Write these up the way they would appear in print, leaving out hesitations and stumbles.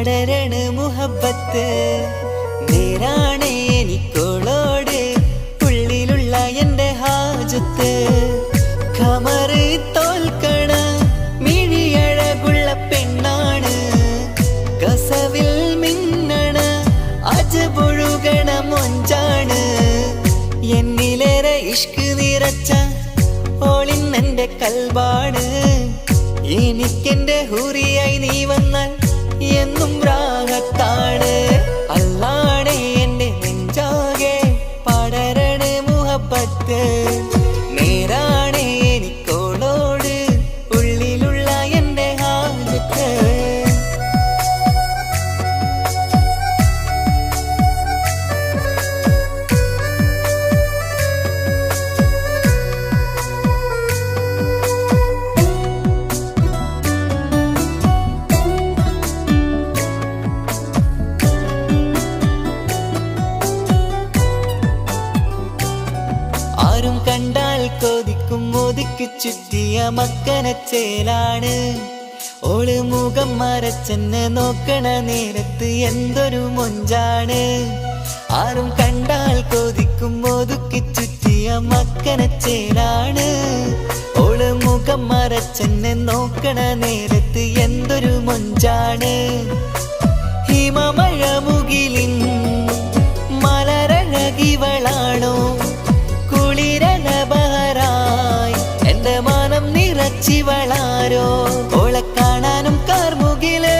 പടരണ മുഹബത്ത് നേരാണ് എനിക്കോളോട് ഉള്ളിലുള്ള എൻ്റെ ഹാജത്ത് ഖമറ് തോൽക്കണ മിഴിയഴകുള്ള പെണ്ണാണ് കസവിൽ മിന്നണ അജബൊഴുകണ മൊഞ്ചാണ് എന്നിലേറെ ഇഷ്ക് നിറച്ച ഓളിന്നെൻ്റെ കൽബാണ് എനിക്കെൻ്റെ ഹൂറിയായി നീ വന്നാൽ എന്നും രാഗത്താണ് അല്ലാണേ എൻ്റെ നെഞ്ചാകെ പടരണ മുഹബത്ത് നേരാണേ എനിക്കോളോട് ഉള്ളിലുള്ള എൻ്റെ ഹാജത്ത് ആരും കണ്ടാൽ കൊതിക്കും ഒതുക്കി ചുറ്റിയ മക്കനച്ചേലാണ് ഓള് മുഖം മറച്ചെന്നെ നോക്കണ നേരത്ത് എന്തൊരു മൊഞ്ചാണ് ആരും കണ്ടാൽ കൊതിക്കും ഒതുക്കി ചുറ്റിയ മക്കനച്ചേലാണ് ഓള് മുഖം മറച്ചെന്നെ നോക്കണ നേരത്ത് എന്തൊരു മൊഞ്ചാണ് ഹിമമഴ മുകിലിൻ മലരഴകിവളാണോ കുളിരലബഹരായി എന്റെ മാനം നിറച്ചിവളാരോ ഓളെ കാണാനും കാർമുകില്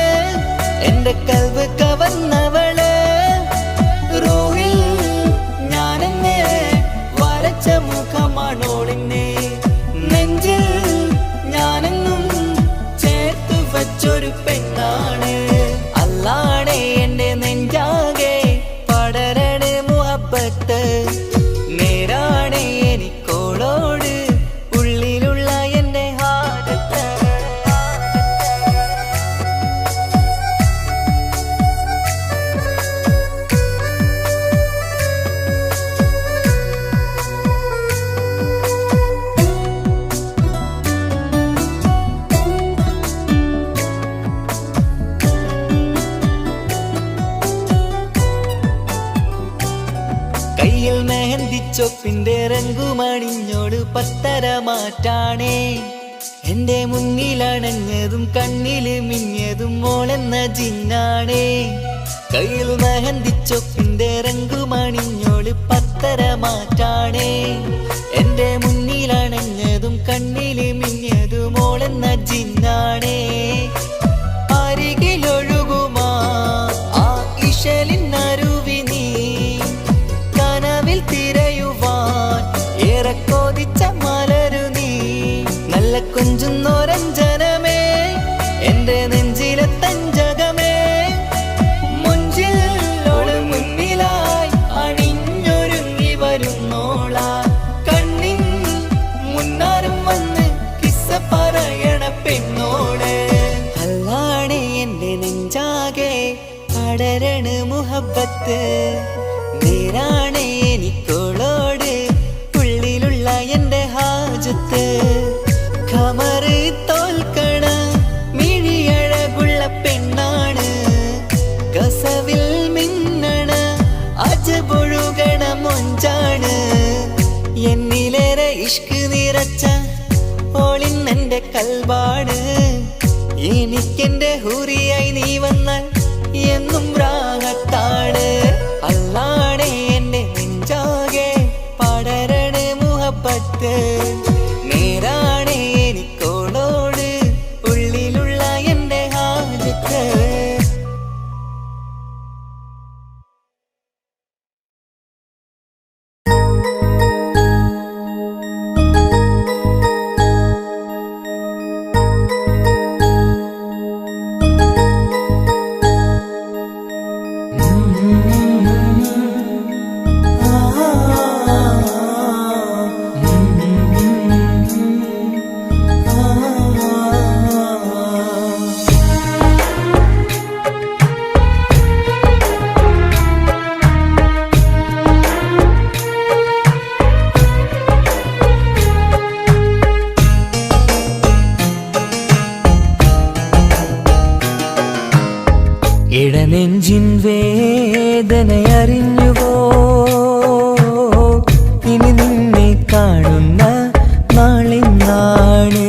എന്റെ കൽവ് കവർന്നവള് റൂഹിൽ ഞാനെന്നെ വരച്ച മുഖമാണോളിന്നെ നെഞ്ചിൽ ഞാനെന്നും ചേർത്തു വച്ചൊരു പെണ്ണാണ് അല്ലാണേ എന്റെ നെഞ്ചാകെ പടരണ മുഹബത്ത് നേരാണേ എനിക്കോളോട് ഉള്ളിലുള്ള എൻ്റെ ഹാജത്ത് കയ്യിൽ മെഹന്തിച്ചൊപ്പിന്റെ രംഗുമണിഞ്ഞോട് പത്തര മാറ്റാണേ എന്റെ മുന്നിലണഞ്ഞതും കണ്ണില് മിഞ്ഞതും മോളെന്ന ജിന്നാണേ കയ്യിൽ മെഹന്തിച്ചൊപ്പിന്റെ രംഗുമണിഞ്ഞോട് പത്തര മാറ്റാണേ എന്റെ മുന്നിലണഞ്ഞതും കണ്ണില് മിഞ്ഞതും മോളെന്ന ജിന്നാണേ അരികിലൊഴുകുമാ ആ ഇശലിനരുവി നീ തിരയുവാൻ ഏറെ കൊതിച്ച മലരു നീ നല്ല കുഞ്ചുന്നോരഞ്ജനമേ എന്റെ നെഞ്ചിലെ തഞ്ചകമേ മുഞ്ചിൽ മുന്നിലായി അണിഞ്ഞൊരുങ്ങി വരുന്നോള കണ്ണിൻ മുന്നാരും വന്ന് കിസ്സ പറയണ പെണ്ണോട് അല്ലാണേ എന്റെ നെഞ്ചാകെ പടരണ മുഹബത്ത് നേരാണേ എനിക്കോളോട് ഉള്ളിലുള്ള എൻ്റെ ഹാജത്ത് ഖമറ് തോൽക്കണ മിഴിയഴകുള്ള പെണ്ണാണ് കസവിൽ മിന്നണ അജബൊഴുകണ മൊഞ്ചാണ് എന്നിലേറെ ഇഷ്ക് നിറച്ച ഓളിന്നെൻ്റെ കൽബാണ് എനിക്കെൻ്റെ ഹൂറിയായി നീ വന്നാൽ എന്നും രാഗത്താണ് അല്ലാണേ എൻ്റെ നെഞ്ചാകെ പടരണ മുഹബത്ത് നേരാണേ എനിക്കോളോട് ഉള്ളിലുള്ള എൻ്റെ ഹാജത്ത് നെഞ്ചിൻ വേദനയറിഞ്ഞുവോ? ഇനി നിന്നെ കാണുന്ന നാളെന്നാണ്?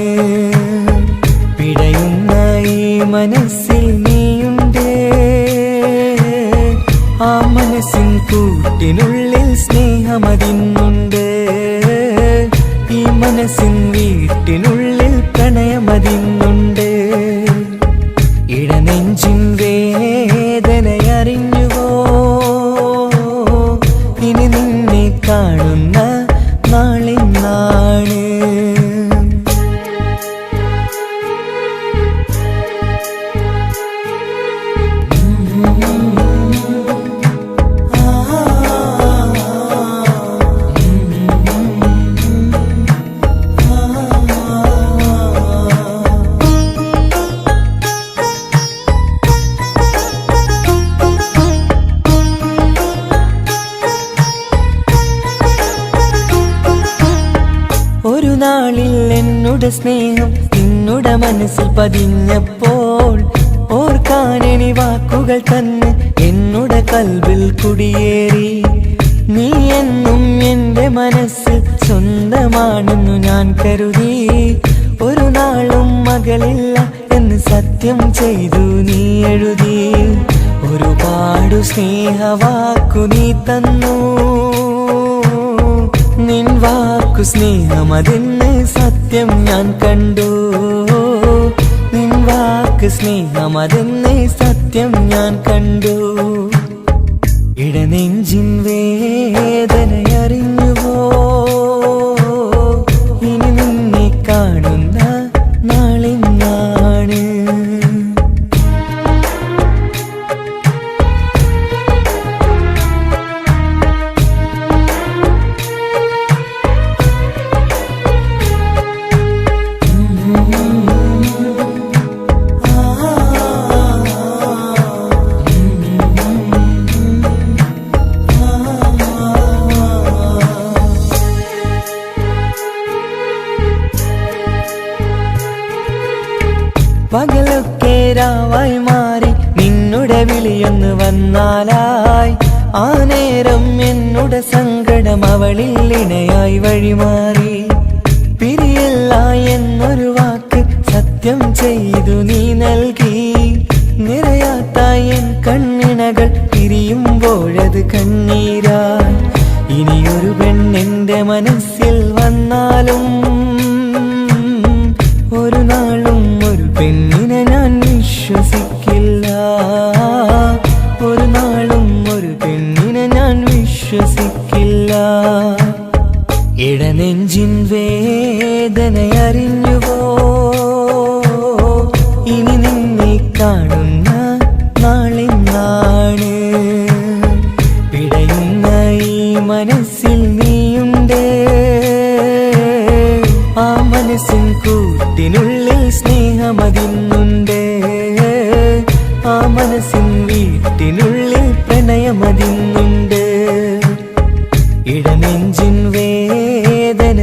പിടയുന്ന ഈ മനസ്സിൽ നീയുണ്ട്. ആ മനസ്സിൻ കൂട്ടിനുള്ളിൽ സ്നേഹമതിന്നുണ്ട്. ഈ മനസ്സിൻ വീട്ടിനുള്ളിൽ പ്രണയമതിന്നുണ്ട്. ഇടനെഞ്ചിൻ വേദനയറിഞ്ഞുവോ? ഇനി നിന്നെ കാണുന്ന നാളെന്നാണ്? ഒരു നാളിൽ എന്നോട് സ്നേഹം നിന്നുടെ മനസ്സിൽ പതിഞ്ഞപ്പോൾ ഓർക്കാനെനി വാക്കുകൾ തന്നെ എന്നോട് കൽവിൽ കുടിയേറി. നീ എന്നും എൻ്റെ മനസ്സിൽ സ്വന്തമാണെന്നു ഞാൻ കരുതി. ഒരു നാളും മകളില്ല എന്ന് സത്യം ചെയ്തു നീ എഴുതി. ഒരുപാടു സ്നേഹവാക്കു നീ തന്നു. നിൻ വാക്കു സ്നേഹമതെന്ന് സത്യം ഞാൻ കണ്ടു. നിൻ വാക്ക് സ്നേഹമതെന്ന് സത്യം ഞാൻ കണ്ടു. ഇടനെഞ്ചിൻ വേദനയറിഞ്ഞുവോ? ഇനി നിന്നെ കാണുന്ന നാളെന്നാണ്? പകലൊക്കെ രാവായി മാറി നിന്നുടെ വിളിയൊന്ന് വന്നാലായി. ആ നേരം എന്നുടെ സങ്കടം അവളിൽ ഇണയായി വഴിമാറി. പിരിയല്ല എന്നൊരു വാക്ക് സത്യം ചെയ്തു നീ നൽകി. നിറയാത്ത എൻ കണ്ണിണകൾ പിരിയുമ്പോഴത് കണ്ണീരായി. ഇനിയൊരു പെണ്ണെന്റെ മനസ്സിൽ വന്നാലും ഒരു നാളും ഒരു പെണ്ണിനെ ഞാൻ വിശ്വസിക്കില്ല. ഒരു നാളും ഒരു പെണ്ണിനെ ഞാൻ വിശ്വസിക്കില്ല. ഇടനെഞ്ചിൻ വേദനയറിഞ്ഞുവോ? ഇനി നിന്നെ കാണുന്ന നാളെന്നാണ്? പിടയുന്ന ഈ മനസ്സിൽ നീയുണ്ട്. ആ മനസ്സിൻ കൂട്ടിനുള്ളിൽ സ്നേഹമതിന്നുണ്ട്. ആ മനസ്സിൻ വീട്ടിനുള്ളിൽ പ്രണയമതിന്നുണ്ട്. ഇടനെഞ്ചിൻ വേദനയറിഞ്ഞുവോ?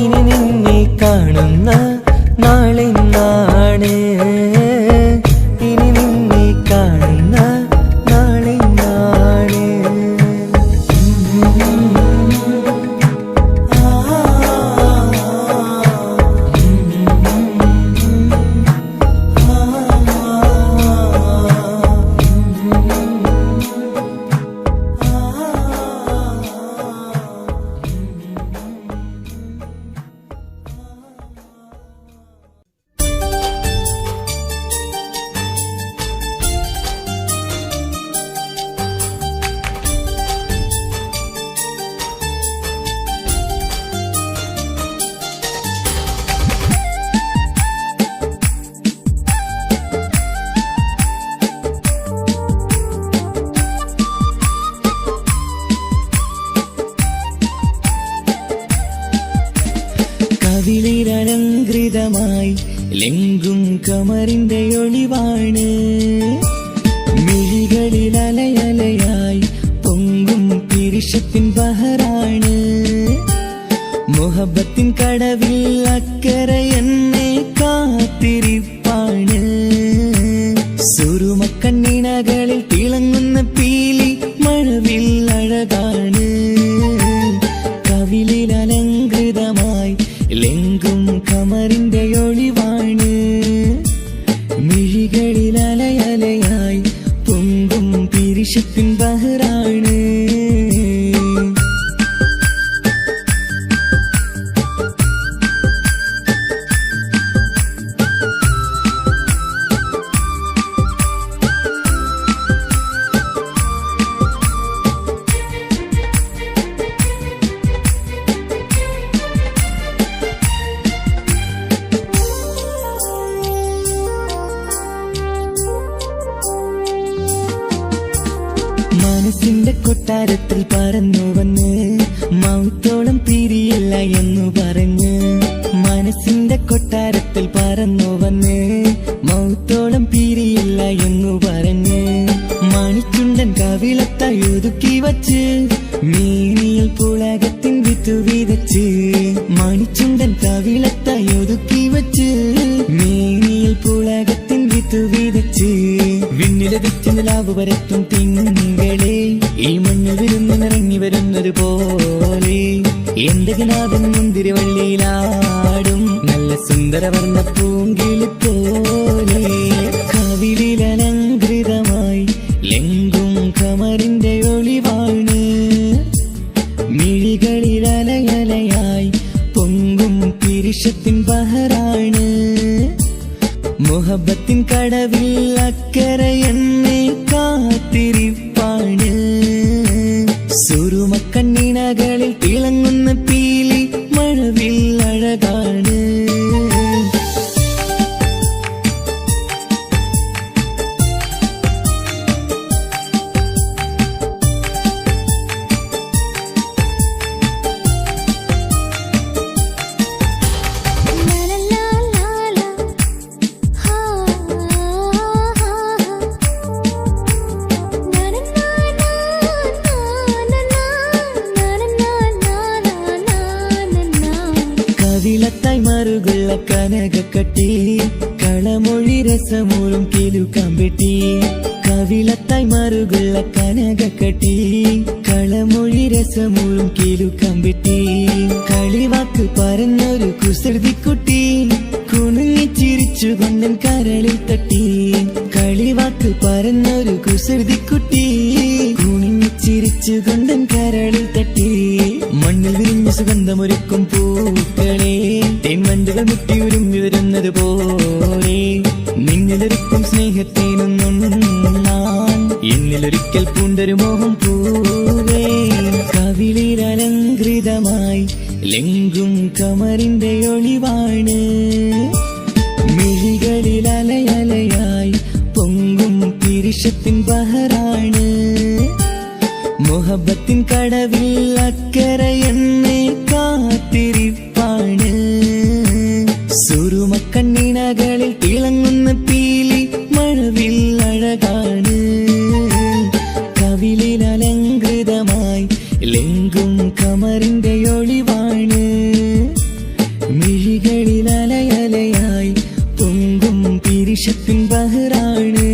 ഇനി നിന്നെ കാണുന്ന നാളെന്നാണ്? ഇനി നിന്നെ കാണുന്ന നാളെന്നാണ്? കവിളിലലങ്കൃതമായി ലെങ്കും കമറിന്റെ ഒളിവാണ്. മിഴികളിൽ അലയലയായി പൊങ്കും പിരിശത്തിൻ ബഹറാണ്. മുഹബത്തിൻ കടവിൽ അക്കരെ എന്നെ കാത്തിരിപ്പാണ്. നിണകളിൽ തിളങ്ങുന്ന പീലി മഴവിൽ അഴകാണ്. കവിളിൽ അലങ്കൃതമായി ലെങ്കും കമറിന്റെ ഒളിവാണ്. മിഴികളിൽ അലയലയായി പൊങ്കും പിരിശത്തിൻ ബഹറാണ്. മനസ്സിന്റെ കൊട്ടാരത്തിൽ പറന്നു വന്ന് മൗത്തോളം പിരിയില്ല എന്നു പറഞ്ഞ്. മനസ്സിന്റെ കൊട്ടാരത്തിൽ പറന്നു വന്ന് മൗത്തോളം പിരിയില്ല എന്നു പറഞ്ഞ്. മണിച്ചുണ്ടൻ കവിളത്തായി ഒതുക്കി വച്ച് മീനിയിൽ പുളകത്തിൻ വിത്തു വിതച്ച്. മണിച്ചുണ്ടൻ കവിളത്തായി ഒതുക്കി വച്ച് മീനിയിൽ പുളകത്തിൻ വിത്തു വിതച്ച്. വിണ്ണിലതിച്ച് നിലാവ് പരത്തും തിങ്കളെ ഈ മണ്ണിൽ വിരുന്നിറങ്ങി വരുന്നത് പോലെ എന്റെ കിനാവിൻ മുന്തിരിവള്ളിയിലാടും നല്ല സുന്ദരവർണ്ണ പൂങ്കിളി പോലെ. കവിളിൽ അലങ്കൃതമായി ലെങ്കും കമറിന്റെ ഒളിവാണ്. മിഴികളിൽ അലയലയായി പൊങ്കും പിരിശത്തിൻ ബഹറാണ്. മുഹബത്തിൻ കടവിൽ അക്കരെ എന്നെ കാത്തിരിപ്പാണ്. സുറുമക്കണ്ണിണകളിൽ തിളങ്ങുന്ന പീലി മഴവിൽ അഴകാണ്. കവിളത്തായി മറുകുള്ള കനകക്കട്ടി കളമൊഴി രസമൂറും കിലുക്കാമ്പെട്ടി. കവിളത്തായി മറുകുള്ള കനകക്കട്ടി കളമൊഴി രസമൂറും കിലുക്കാമ്പെട്ടി. കളിവാക്ക് പറഞ്ഞൊരു കുസൃതിക്കുട്ടി കുണുങ്ങിച്ചിരിച്ചു കൊണ്ടൻ കരളിൽ തട്ടി. കളിവാക്ക് പറഞ്ഞൊരു കുസൃതിക്കുട്ടി കുണുങ്ങിച്ചിരിച്ചു കൊണ്ടൻ കരളിൽ തട്ടി. മണ്ണിൽ വിരിഞ്ഞ സുഗന്ധമൊരുക്കും പൂക്കളെ തേൻവണ്ടുകൾ മുട്ടിയുരുമ്പി വരുന്നത് പോലെ നിന്നിലൊരുക്കും സ്നേഹത്തേനൊന്നുണ്ണാൻ എന്നിലൊരിക്കൽ പൂണ്ടൊരു മോഹം പൂവേ. കവിളിൽ അലങ്കൃതമായി ലെങ്കും കമറിന്റെ ഒളിവാണ്. മിഴികളിൽ അലയലയായി പൊങ്കും പിരിശത്തിൻ ബഹറാണ്. മുഹബത്തിൻ കടവിൽ അക്കരെ എന്നെ കാത്തിരിപ്പാണ്. സുറുമക്കണ്ണിണകളിൽ തിളങ്ങുന്ന പീലി മഴവിൽ അഴകാണ്. കവിളിൽ അലങ്കൃതമായി ലെങ്കും കമറിന്റെ ഒളിവാണ്. മിഴികളിൽ അലയലയായി പൊങ്കും പിരിശത്തിൻ ബഹറാണ്.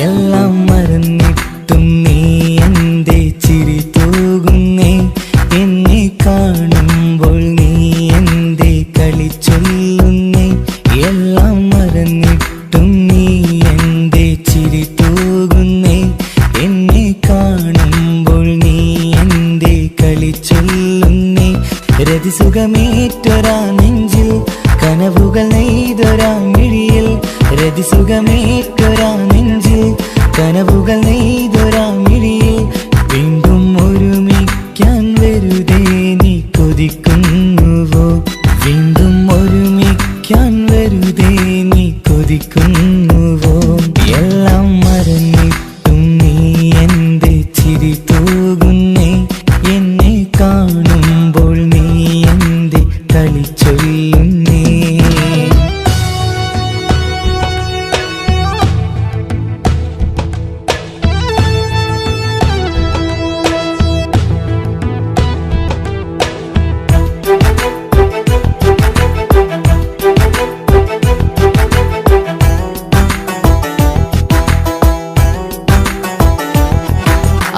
എല്ലാം മറന്നിട്ടും നീ എന്റെ ചിരി തൂകുന്നേ. എന്നെ കാണുമ്പോൾ നീ എന്റെ കളി ചൊല്ലുന്നേ. എല്ലാം മറന്നിട്ടും നീ എന്റെ ചിരി തൂകുന്നേ. എന്നെ കാണുമ്പോൾ നീ എന്റെ കളി ചൊല്ലുന്നേ. രതിസുഖമേറ്റൊരാ നെഞ്ചിൽ കനവുകൾ നെയ്തൊരാ മിഴിയിൽ. രതിസുഖമേറ്റൊരാ നെഞ്ചിൽ കനവുകൾ നെയ്തൊരാ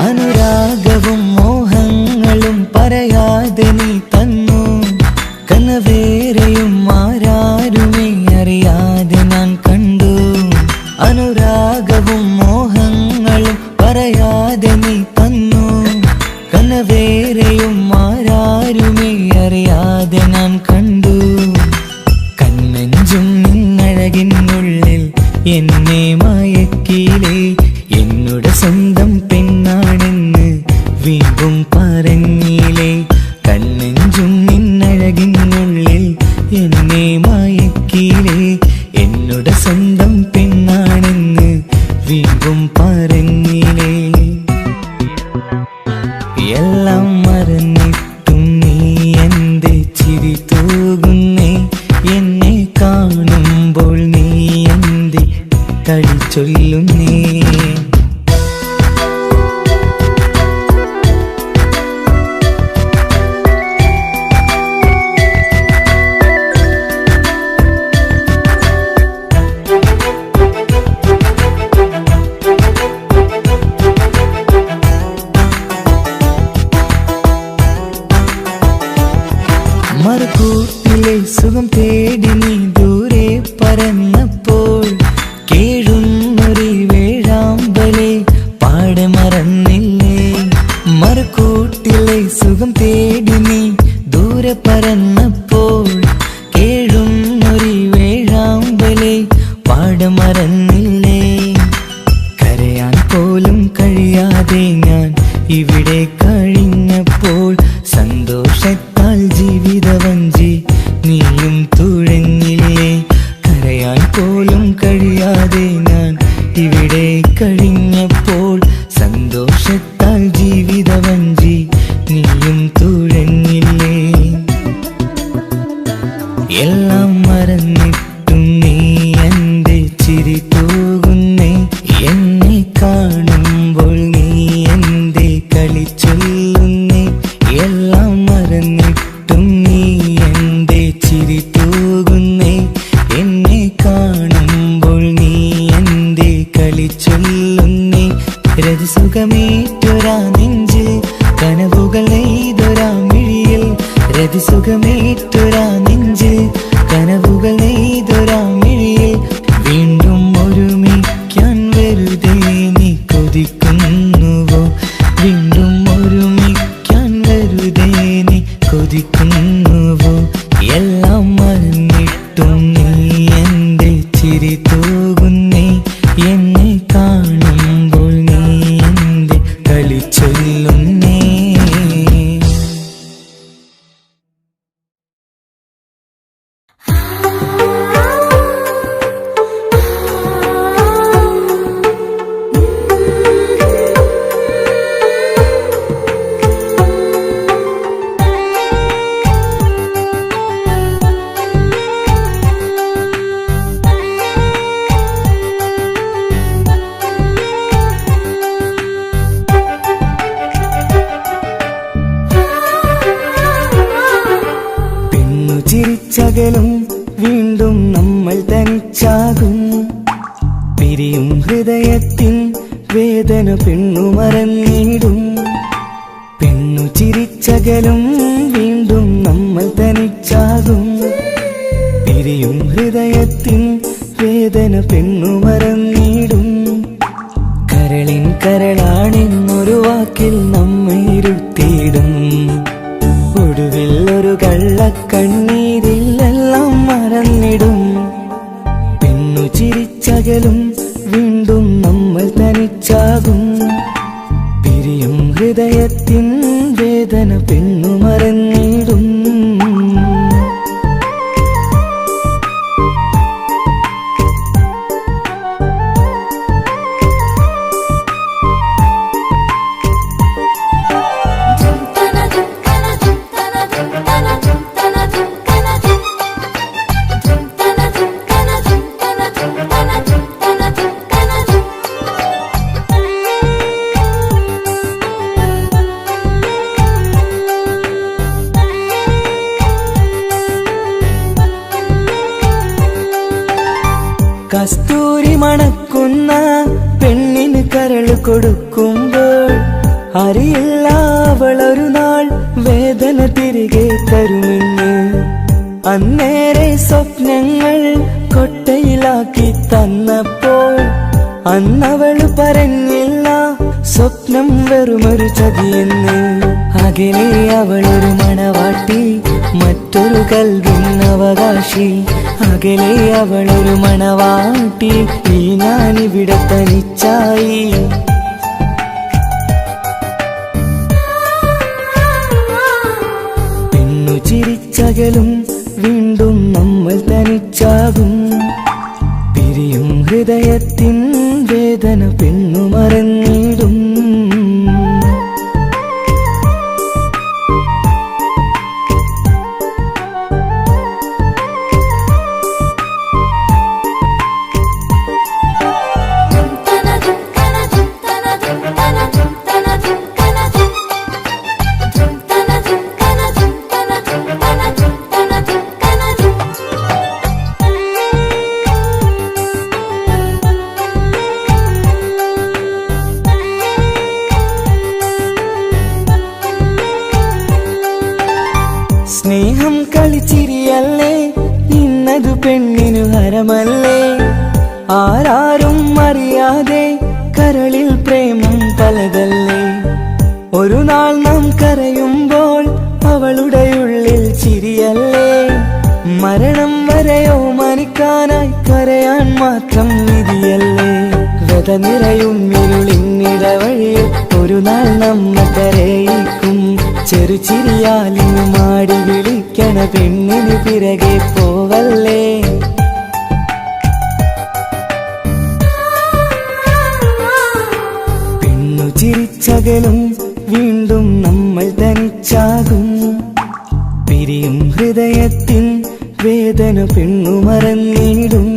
അനുരാഗവും മോഹങ്ങളും പറയാതെ നീ തന്നു. കനവേറെയും ആരാരുമേ അറിയാതെ ഞാൻ കണ്ടു. അനുരാഗവും മോഹങ്ങളും പറയാതെ നീ തന്നു. കനവേറെയും ആരാരുമേ അറിയാതെ ഞാൻ കണ്ടു. കണ്ണെഞ്ചും നിന്നഴകിനുള്ളിൽ എന്നെ മയക്കിയിലേ. എന്നോട് സ്വന്തം പെണ്ണാണെന്ന് വീണ്ടും പറഞ്ഞില്ലേ. കണ്ണെഞ്ചും നിന്നഴകിനുള്ളിൽ എന്നെ മയക്കിയിലേ. എന്നോട് സ്വന്തം പെണ്ണാണെന്ന് വീണ്ടും പറഞ്ഞില്ലേ. എല്ലാം മറന്നിട്ടും നീ എന്റെ ചിരി തൂകുന്നേ. എന്നെ കാണുമ്പോൾ നീ എന്റെ കളി ചൊല്ലുന്നേ. മറുകൂട്ടിലെ സുഖം തേടി നീ ദൂരെ പറന്നപ്പോൾ കേഴുന്നൊരു വേഴാമ്പലെ പാടെ മറന്നില്ലേ. മറുകൂട്ടിലെ സുഖം തേടി നീ ദൂരെ പറന്നപ്പോൾ കേഴുന്നൊരു വേഴാമ്പലെ പാടെ മറന്നില്ലേ. കരയാൻ പോലും കഴിയാതെ ഞാൻ ഇവിടെ കഴിഞ്ഞപ്പോൾ സന്തോഷത്താൽ ജീവിതവഞ്ചി നീയും തുഴഞ്ഞില്ലേ. കരയാൻ പോലും കഴിയാതെ ഞാൻ ഇവിടെ കഴിഞ്ഞപ്പോൾ സന്തോഷത്താൽ ജീവിതവഞ്ചി നീയും തുഴഞ്ഞില്ലേ. എല്ലാം മറന്നിട്ടും നീ എന്റെ ചിരി തൂകുന്നേ. എന്നെ കാണുമ്പോൾ നീ എന്റെ കളി ചൊല്ലുന്നേ. എല്ലാം മറന്നിട്ടും നീ എന്റെ ചിരി തൂകുന്നേ. എന്നെ കാണുമ്പോൾ നീ എന്റെ കളി ചൊല്ലുന്നേ. രതിസുഖമേറ്റൊരാ നെഞ്ചിൽ കനവുകൾ നെയ്തൊരാ മിഴിയിൽ. രതിസുഖമേറ്റൊരാ നെഞ്ചിൽ കനവുകൾ നെയ്തൊരാ മിഴിയിൽ. വീണ്ടും ഒരുമിക്കാൻ വെറുതെ നീ കൊതിക്കുന്നുവോ. വീണ്ടും ഒരുമിക്കാൻ വെറുതെ നീ കൊതിക്കുന്നുവോ. എല്ലാം മറന്നിട്ടും നീ എന്റെ ചിരി തൂകുന്നേ. എന്നെ കാണുമ്പോൾ നീ എന്റെ കളി ചൊല്ലുന്നേ. ചിരിച്ചകലും വീണ്ടും നമ്മൾ തനിച്ചാകും. പിരിയും ഹൃദയത്തിൻ വേദന പെണ്ണു മറന്നിടും. പെണ്ണു ചിരിച്ചകലും വീണ്ടും നമ്മൾ തനിച്ചാകും. പിരിയും ഹൃദയത്തിൻ വേദന പെണ്ണു മറന്നിടും. കരളിൻ കരളാണെന്നൊരു വാക്കിൽ നമ്മെ ഇരുത്തിയിടും. ഒടുവിൽ ഒരു കള്ളക്കണ്ണീരിലെല്ലാം മറന്നിടും. പെണ്ണു ചിരിച്ചകലും വീണ്ടും നമ്മൾ തനിച്ചാകും. പിരിയും ഹൃദയത്തിൻ വേദന പെണ്ണു മറന്നിടും. കസ്തൂരി മണക്കുന്ന പെണ്ണിന് കരൾ കൊടുക്കുമ്പോൾ അന്നേരെ സ്വപ്നങ്ങൾ കൊട്ടയിലാക്കി തന്നപ്പോൾ അന്നവള് പറഞ്ഞില്ല സ്വപ്നം വെറുമൊരു ചതിയെന്ന്. അകലെ അവളൊരു മണവാട്ടി, മറ്റൊരു കൽവിൻ അവകാശി. അകലെ അവളൊരു മണവാട്ടി, ഈ ഞാനിവിടെ തനിച്ചായി. പെണ്ണു ചിരിച്ചകലും വീണ്ടും നമ്മൾ തനിച്ചാകും. പിരിയും ഹൃദയത്തിൻ വേദന പെണ്ണു മറന്നിടും. സ്നേഹം കളിച്ചിരിയല്ലേ, ഇന്നതു പെണ്ണിനു ഹരമല്ലേ. ആരാരും അറിയാതെ കരളിൽ പ്രേമം പലതല്ലേ. ഒരു നാൾ നാം കരയുമ്പോൾ അവളുടെ ഉള്ളിൽ ചിരിയല്ലേ. മരണം വരെയോ മനിക്കാനായി കരയാൻ മാത്രം വിധിയല്ലേ. വ്യത നിറയും ഇരുളിനിടവഴിയിൽ ഒരു നാൾ നമ്മ കരയിക്കും. ചെറുചിരിയാലിനു മാടി വിളിക്കണ പെണ്ണിന് പിറകെ പോവല്ലേ. പെണ്ണു ചിരിച്ചകലും വീണ്ടും നമ്മൾ തനിച്ചാകും. പിരിയും ഹൃദയത്തിൻ വേദന പെണ്ണു മറന്നിടും.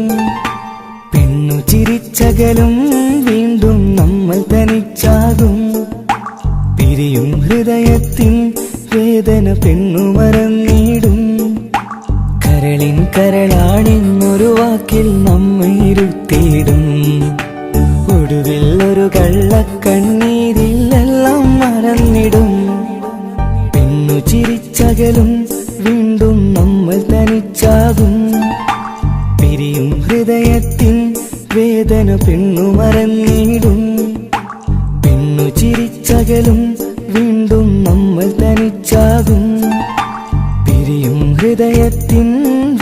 പെണ്ണു ചിരിച്ചകലും വീണ്ടും നമ്മൾ തനിച്ചാകും. പിരിയും ഹൃദയത്തിൻ വേദന പെണ്ണു മറന്നിടും. കരളിൻ കരളാണെന്നൊരു വാക്കിൽ നമ്മെ ഇരുത്തിയിടും. ഒടുവിൽ ഒരു കള്ളക്കണ്ണീരിലെല്ലാം മറന്നിടും. പെണ്ണു ചിരിച്ചകലും വീണ്ടും നമ്മൾ തനിച്ചാകും. പിരിയും ഹൃദയത്തിൻ വേദന പെണ്ണു മറന്നിടും. പെണ്ണു ചിരിച്ചകലും വീണ്ടും നമ്മൾ തനിച്ചാകും. പിരിയും ഹൃദയത്തിൻ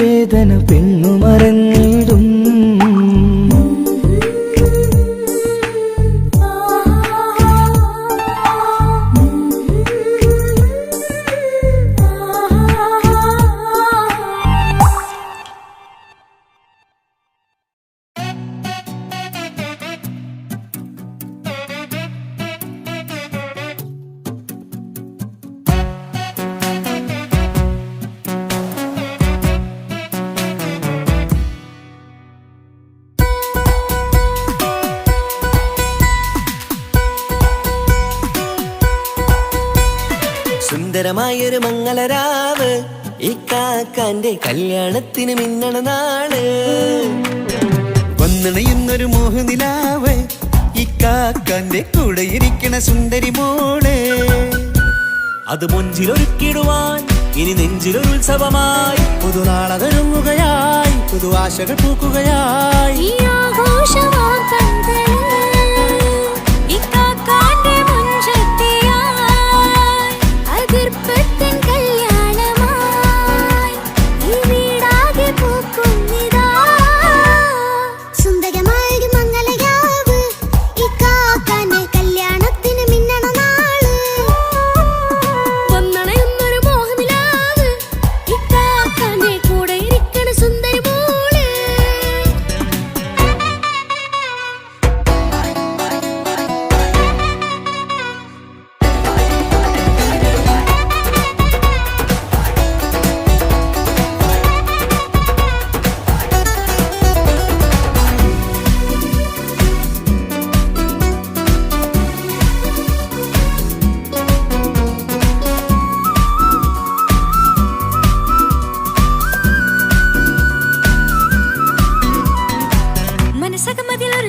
വേദന പെണ്ണു മറന്നിടും. സുന്ദരമായൊരു മംഗളരാവ്, ഈ കാക്കാന്റെ കല്യാണത്തിന് മിന്നണ നാള്. വന്നിണയുന്നൊരു മോഹനിലാവ്, ഈ കാക്കാന്റെ കൂടെ ഇരിക്കണ സുന്ദരി മോള്. അത് മുഞ്ചിലൊരുക്കിടുവാൻ ഇനി നെഞ്ചിലൊരു ഉത്സവമായി. പുതുനാളതൊരുങ്ങുകയായി, പുതു ആശകൾ പൂക്കുകയായി.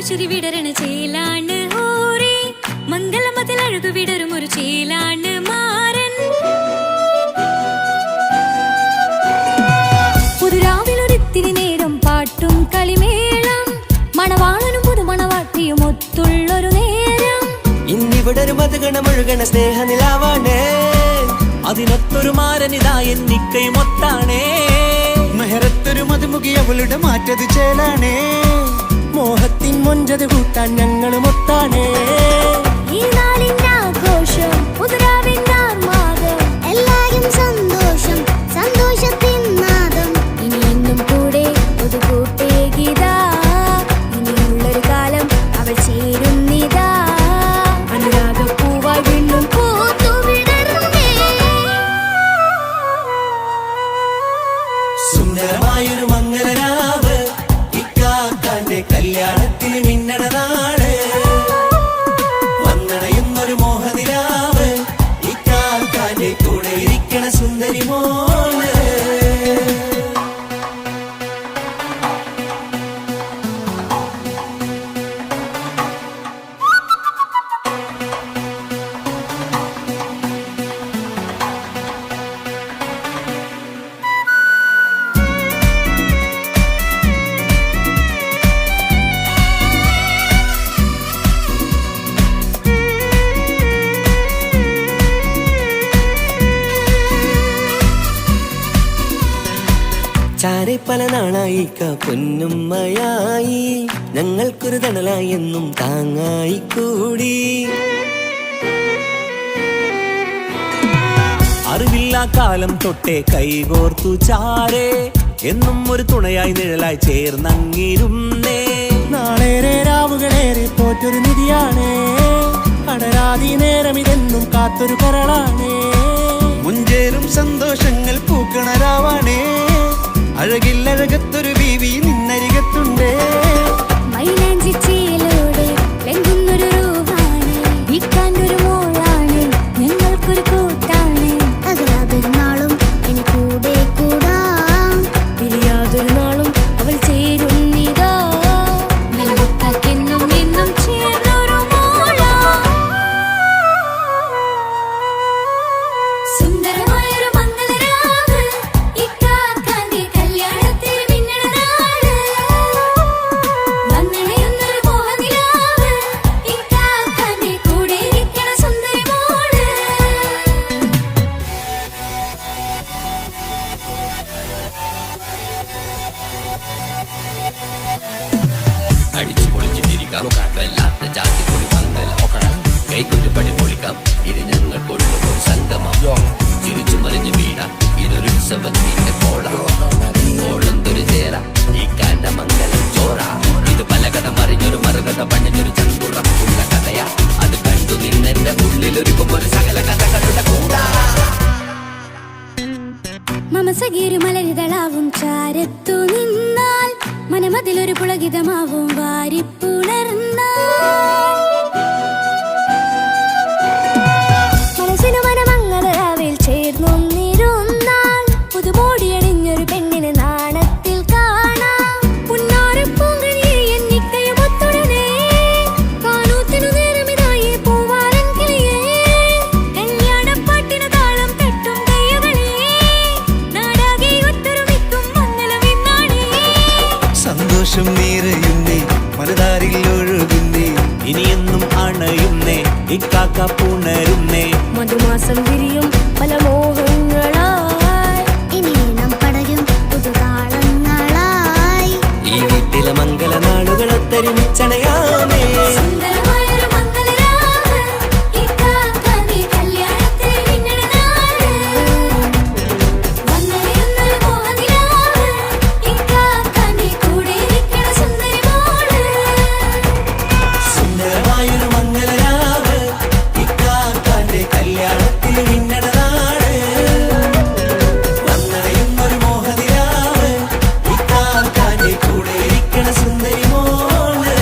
ചിരി വിടരണ ചേലാണ് ഓരേ, മംഗളമതിൽ അഴകു വിടരും ഒരു ചേലാണ് മാരൻ. ഇവിടെ ഒരു മധുഗണമൊഴുകണ സ്നേഹനിലാവാണേ. അതിനൊത്തൊരു മാരനിതാ എന്നിക്കൈമൊത്താണേ. മെഹറത്തൊരു മധുമുഖി അവളുടെ മാറ്റത് ചേലാണേ. മോഹത്തിൻ മൊഞ്ചത് കൂട്ടാൻ ഞങ്ങളും ഒത്താണേ. ഈ നാളിന്റെ ആഘോഷം പുതുരാവിന്റെ ആർമാദം എല്ലാരും സന്തോഷം സന്തോഷത്തിൻ നാദം ഇനി എന്നും കൂടെ ഒരു കൂട്ടേകിതാ ഇനിയുള്ളൊരു കാലം അവൾ ചേരുന്നിതാ അനുരാഗപ്പൂവായി വീണ്ടും പൂത്തുവിടരുന്നേ. സുന്ദരമായൊരു മംഗലരാവ് ഇക്കാക്കാന്റെ കല്യാണത്തിന് മിന്നണ നാട്. വന്നണയുന്നൊരു മോഹനിലാവ് ഇക്കാക്കാന്റെ കൂടെ ഇരിക്കണ സുന്ദരി മോള്. ചാരെ പല നാളായി പൊന്നുമ്മയായി ഞങ്ങൾക്കൊരു തണലായി എന്നും താങ്ങായി കൂടി. അറിവില്ലാ കാലം തൊട്ടേ കൈകോർത്തു ചാരേ എന്നും ഒരു തുണയായി നിഴലായി ചേർന്നങ്ങിരുന്നേ. നാളേറെ രാവുകളേറെ പോറ്റൊരു നിധിയാണേ. അടരാതി നേരം ഇതെന്നും കാത്തൊരു കരളാണേ. മുഞ്ചേറും സന്തോഷങ്ങൾ പൂക്കണരാവാണേ. അഴകില്ലഴകത്തൊരു ബീവി നിന്നരികത്തുണ്ടേ. മൈലാഞ്ചി ചേലോടെ ലംഘുന്നൊരു രൂപാണ് വീക്കാണ്ടൊരു മോളാണ് ഞങ്ങൾക്കൊരു കൂട്ടാണ് അകലാതൊരു നാളും ഇനി കൂടെ കൂടാം പിരിയാതൊരു നാളും അവൾ ചേരുന്നിതാ നൽകുത്താക്കെന്നും എന്നും ചേർന്നൊരു മോളാ. സുന്ദരമായൊരു മംഗലരാവ് ഇക്കാക്കാന്റെ കല്യാണത്തിന് മിന്നണ നാട്. വന്നണയുന്നൊരു മോഹനിലാവ് ഇക്കാക്കാന്റെ കൂടെ ഇരിക്കണ സുന്ദരി മോള്. അടിച്ചു പൊളിച്ചിട്ടിരിക്കാം വല്ലാത്ത ജാതി പൊളി പന്തൽ ഓക്കണം കൈക്കൊരു പടി പൊളിക്കാം ഇത് ഞങ്ങൾ കൊണ്ടുപോകും സംഗമം ചിരിച്ചു മറിഞ്ഞു വീണാം ഇതൊരു ഉത്സവത്തിന്റെ കോളന്തൊരു ചേര ഈ കാണ്ട മംഗലം ചോറ ഇത് പലകഥ മറിഞ്ഞൊരു മറുകഥ പണിഞ്ഞൊരു ചന്തുറം ഉള്ള കഥയാ അത് കണ്ടു നിന്നെന്റെ ഉള്ളിലൊരുക്കും ഒരു സകല കഥകളുടെ കൂടാ. മമസഗീരു മലരിതളാവും ചാരത്തു നിന്നാൽ മനമതിലൊരു പുളകിതമാവും വാരിപ്പുണർന്നാൽ മനസ്സിനു മനമംഗളരാവിൽ ചേർന്നൊന്നിരുന്നാൽ പുതുമോടിയണിഞ്ഞൊരു പെണ്ണിനെ നാണത്തിൽ കാണാം. പുന്നാരപ്പൂങ്കണിയെ എന്നിക്കയുമൊത്തുടനെ കാനൂത്തിനു നേരമിതായി പൂവാലൻ കിളിയേ കല്യാണപ്പാട്ടിനു താളം തട്ടും കയ്യുകളേ നാടാകെ ഒത്തൊരുമിക്കും മംഗലമെന്നാണേ. സന്തോഷം നിറയുന്നേ മനതാരിൽ ഒഴുകുന്നേ. ഇനിയെന്നും അണയുന്നേ ഇക്കാക്ക പുണരുന്നേ. മധുമാസം വിരിയും പല മോഹങ്ങളായി ഇനി നാം പടരും പുതുതാളങ്ങളായി. ഈ വീട്ടിലെ മംഗല നാളുകൾ ഒത്തൊരുമിച്ചണയാമേ. സുന്ദരമായൊരു മംഗലരാവ് ഇക്കാക്കാന്റെ കല്യാണത്തിന് മിന്നണ നാട്. വന്നണയുന്നൊരു മോഹനിലാവ് ഇക്കാക്കാന്റെ കൂടെ ഇരിക്കണ സുന്ദരി മോള്. സുന്ദരമായൊരു മംഗലരാവ് ഇക്കാക്കാന്റെ കല്യാണത്തിന് മിന്നണ നാട്. വന്നണയുന്നൊരു മോഹനിലാവ് ഇക്കാക്കാന്റെ കൂടെ ഇരിക്കണ സുന്ദരി മോള്.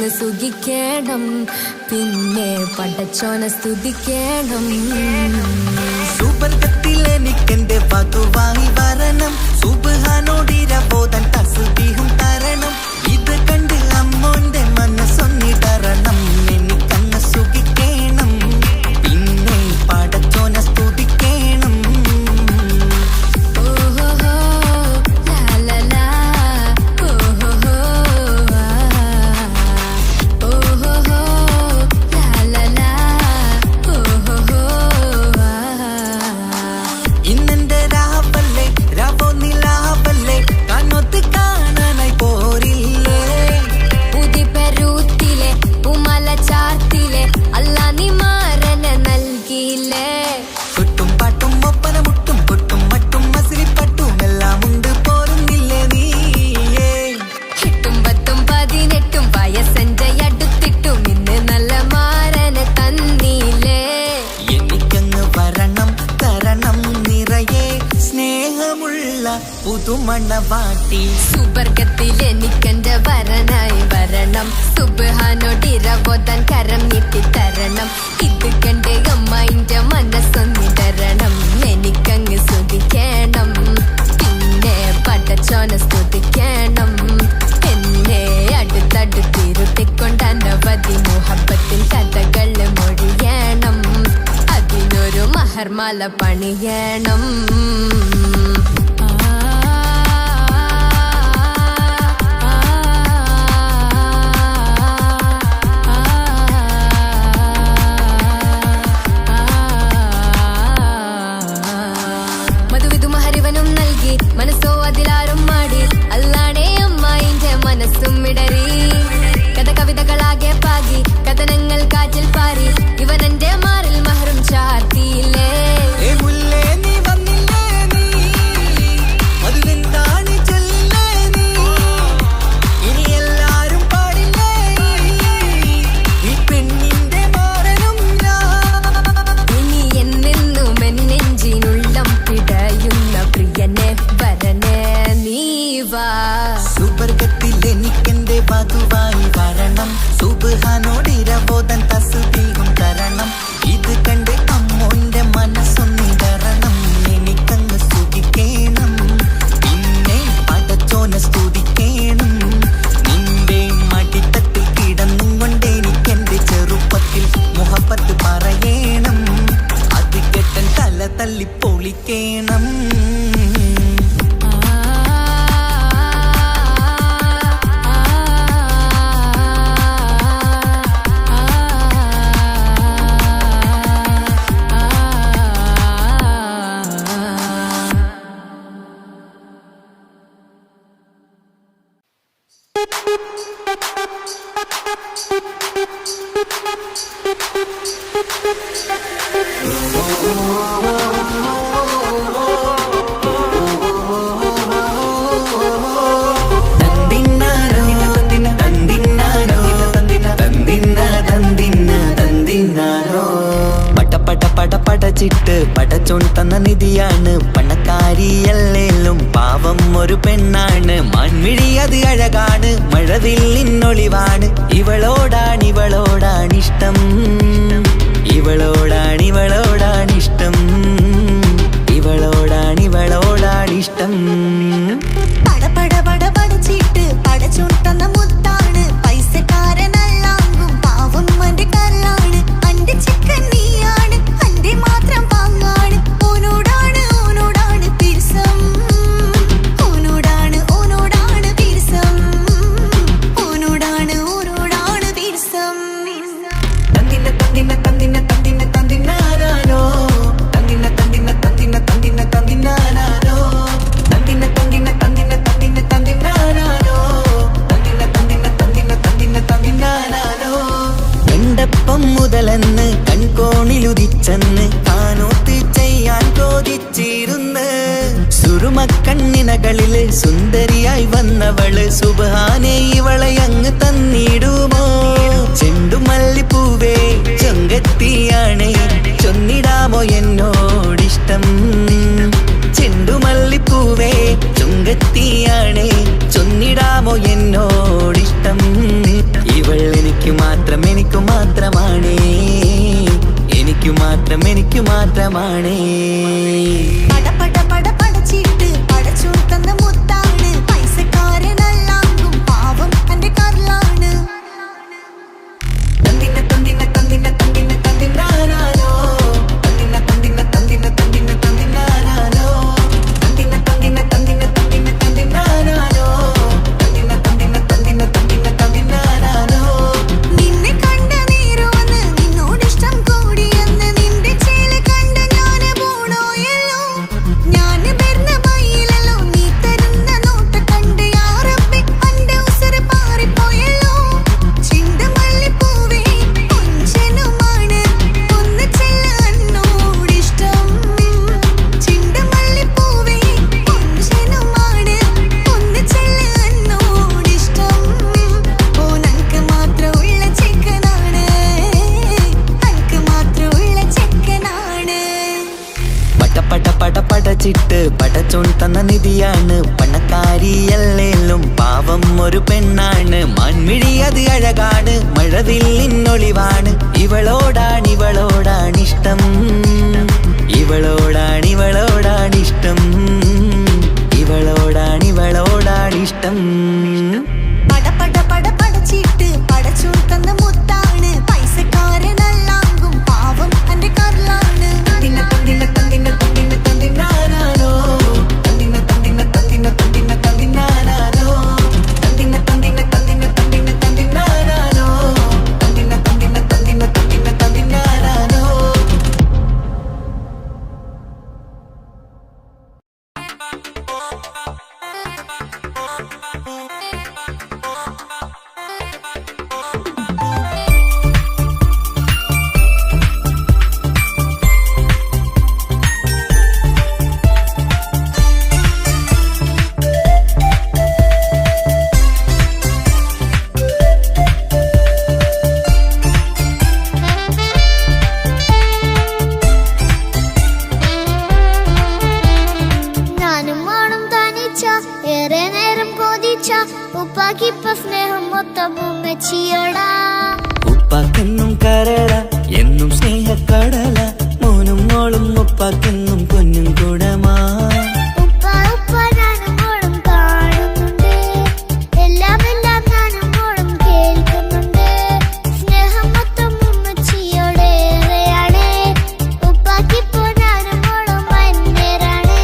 എനിക്കങ്ങ് സുഖിക്കണം, പിന്നെ പടച്ചോനെ സ്തുതിക്കണം. സുബർഗത്തിൽ എനിക്കെന്റെ വധുവായി വരണം, സുബ്ഹാനോടിരബോധൻ തസ്ബീഹും തരണം. ഇത് കണ്ട് അമ്മോന്റെ മനസ്സൊന്നിടറണം, എനിക്കങ്ങ് സുഖിക്കണം, പിന്നെ പടച്ചോനെ സ്തുതിക്കണം. ഓഹോ ലാ ലാ ലാ, ഓഹോ ഓഹോ ലാ ലാ ലാ, ഓഹോ. ഇന്നെന്റെ രാവല്ലേ രാവോ നിലാവല്ലേ, കണ്ണൊത്ത് കാണാനായി പോരില്ലേ. ഉദിപെരൂത്തിലെ ഉമല ചാർത്തിലെ അല്ലാ നീ മാരനെ നൽകിയില്ലേ. കൊട്ടും പാട്ടും ഒപ്പന മുട്ടും കൊട്ടും മട്ടും മസിലിപ്പട്ടും എല്ലാം ഉണ്ട് പോരുന്നില്ലേ നീയേ. 8 10 18 വയസ്സെന്റെ അടുത്തിട്ടും ഇന്ന് നല്ല മാരനെ തന്നീലേ. എനിക്കങ്ങ് വരണം തരണം നിറയെ സ്നേഹമുള്ള പുതുമണവാട്ടി. സുബർഗത്തിൽ എനിക്കെന്റെ വരനായി വരണം, സുബ്ഹാനോടിരബോധൻ കരം നീട്ടി തരണം. ഇത് കണ്ട് അമ്മന്റെ മനസ്സൊന്നിടരണം, എനിക്കങ്ങ് സ്തുതിക്കണം, പിന്നെ പടച്ചോനെ സ്തുതിക്കണം. എന്നെ അടുത്തടുത്തിരുത്തിക്കൊണ്ട് അനവധി മുഹബത്തിൻ കഥകൾ മൊഴിയണം, അതിനൊരു മഹർമാല പണിയണം. മധുവിധു മഹരിവനും നൽകി മനസ്സോ അതിലാരും മാടി, അല്ലാണേ അമ്മായിന്റെ മനസ്സും ഇടറി. കഥ കവിതകളാകെ പാകി കഥനങ്ങൾ കാറ്റിൽ പാറി, ഇവനെന്റെ മാറിൽ മഹറും ചാർത്തിയില്ലേ. ഏ മുല്ലേ നീ വന്നില്ലേ നീ, മധുവെന്താണ് ചൊല്ലേ നീ, ഇനി എല്ലാരും പാടില്ലേ ഈ പെണ്ണിന്റെ മാറനും ഞാൻ. ഇനി എന്നെന്നും എൻ നെഞ്ചിനുള്ളം പിടയുന്ന പ്രിയനെ വരനെ നീ വാ. സുബർഗത്തിൽ എനിക്കെന്റെ വധുവായി വരണം, സുബ്ഹാനോടിരബോധൻ തസ്ബീഹും തരണം. ഇത് കണ്ട് അമ്മോന്റെ മനസ്സൊന്നിടറണം, എനിക്കങ്ങ് സുഖിക്കണം, പിന്നെ പടച്ചോനെ സ്തുതിക്കണം. നിന്റെ മടിത്തട്ടിൽ കിടന്നും കൊണ്ട് എനിക്കെന്റെ ചെറുപ്പത്തിൽ മുഹബത്ത് പറയണം, അത് കെട്ടൻ തല തല്ലി പൊളിക്കണം. പടച്ചിട്ട് പടച്ചോൻ തന്ന നിധിയാണ്, പണക്കാരിയല്ലേലും പാവം ഒരു പെണ്ണാണ്. മാൻമിഴി അത് അഴകാണ്, മഴവില്ലിന്നൊളിവാണ്, ഇവളോടാണിഷ്ടം, ഇവളോടാണിഷ്ടം, ഇവളോടാണിഷ്ടം. പടച്ചിട്ട് പടച്ചോൻ തന്ന മുത്താണ്, പൈസക്കാരനല്ലാങ്കും പാവം അന്റെ കല്ലാണ്. അന്റെ ചിക്കൻ നീയാണ്, അന്റെ മാത്രം പാങ്ങാണ്, ഓനോടാണ് പിരിസം, ഓനോടാണ് പിരിസം, ഓനോടാണ് പിരിസം. തന്തിന തന്തിന തന്തിന തന്തിന തന്തിനാരോ, തന്തിന തന്തിന തന്തിന തന്തിന തന്തിനാരോ, തന്തിന തന്തിന തന്തിന തന്തിന തന്തിനാരോ, തന്തിന തന്തിന തന്തിന തന്തിന തന്തിനാരോ. എണ്ടപ്പം മുതലെന്ന് കൺകോണിലുദിച്ചെന്ന് കാനോത്ത് ചെയ്യാൻ ചോദിച്ചിരുന്ന്, സുറുമക്കണ്ണിനകളില് സുന്ദരിയായി വന്നവള് സുബ്ഹാനെ ഇവളെ അങ്ങ് തന്നിടുമോ. ചെണ്ടുമല്ലിപ്പൂവേ ചൊങ്കത്തിയാണ്, ചൊന്നിടാമോ എന്നോടിഷ്ടം. ചെണ്ടുമല്ലിപ്പൂവേ ചൊങ്കത്തിയാണ്, ചൊന്നിടാമോ എന്നോടിഷ്ടം. ഇവൾ നിധിയാണേ പട പട പട പടച്ചിട്ട് പടച്ചോൻ തന്ന മുത്താണ് പൈസക്കാരനല്ലാങ്കും പാവം അന്റെ കർലാണ് തന്തിന തന്തിന തന്തിന തന്തിന തന്തിനാനാനോ തന്തിന തന്തിന തന്തിന തന്തിന തന്തിനാനാനോ തന്തിന തന്തിന തന്തിന തന്തിന തന്തിനാനാനോ തന്തിന തന്തിന തന്തിന തന്തിന തന്തിനാനാനോ നിന്നെ കണ്ട നേരോന്ന് നിന്നോടിഷ്ടം കൂടിയെന്ന് നിന്റെ ചേല് കണ്ട് ഞാന് പോണോയല്ലോ ഞാന് വരുന്ന മയിലല്ലോ നീ തരുന്ന നോട്ട കണ്ട് യാ റബ്ബി അന്റെ ഉസറ് പാറിപ്പോയല്ലോ ചിണ്ടമല്ലിപ്പൂവേ കൊഞ്ചനുമാണ് ഒന്ന് ചെല്ല എന്നോടിഷ്ടം ചിണ്ടമല്ലിപ്പൂവേ കൊഞ്ചനുമാണ് ഒന്ന് ചെല്ല എന്നോടിഷ്ടം ഓനക്ക് മാത്രമുള്ള ചെക്കനാണ് അനക്ക് മാത്രമുള്ള ചെക്കനാണ് പട പട പട പടച്ചിട്ട് പടച്ചോൻ തന്ന നിധിയാണ് പണക്കാരിയല്ലേലും പാവം ഒരു പെണ്ണാണ് മാൻമിഴി അത് അഴകാണ് മഴവില്ലിന്നൊളിവാണ് ഇവളോടാണിഷ്ടം ഇവളോടാണിഷ്ടം ഇവളോടാണിഷ്ടം പട പട പട പടച്ചിട്ട് പടച്ചോൻ തന്ന മുത്താണ് പൈസക്കാരനല്ലാങ്കും പാവം അന്റെ കർലാണ് തന്തിന തന്തിന തന്തിന തന്തിന തന്തിനാനാനോ തന്തിന തന്തിന തന്തിന തന്തിന തന്തിനാനാനോ തന്തിന തന്തിന തന്തിന തന്തിന തന്തിനാനാനോ തന്തിന തന്തിന തന്തിന തന്തിന തന്തിനാനാനോ ഞാനും മോളും തനിച്ച ഏറെ നേരം കൊതിച്ച ഉപ്പാക്കിപ്പ സ്നേഹം മൊത്തം ഉമ്മച്ചിയോടാ ഉപ്പാക്കെന്നും കരള എന്നും സ്നേഹക്കടല മോനും മോളും ഉപ്പാക്കെന്നും പൊന്നും കുടമാ ഉപ്പ ഉപ്പ ഞാനും മോളും കാണുന്നുണ്ട് എല്ലാം ഞാനും മോളും കേൾക്കുന്നുണ്ട് സ്നേഹം മൊത്തം ഉമ്മച്ചിയോടേറെയാണ് ഉപ്പാക്കിപ്പോ ഞാനും മോളും വന്നേരാണ്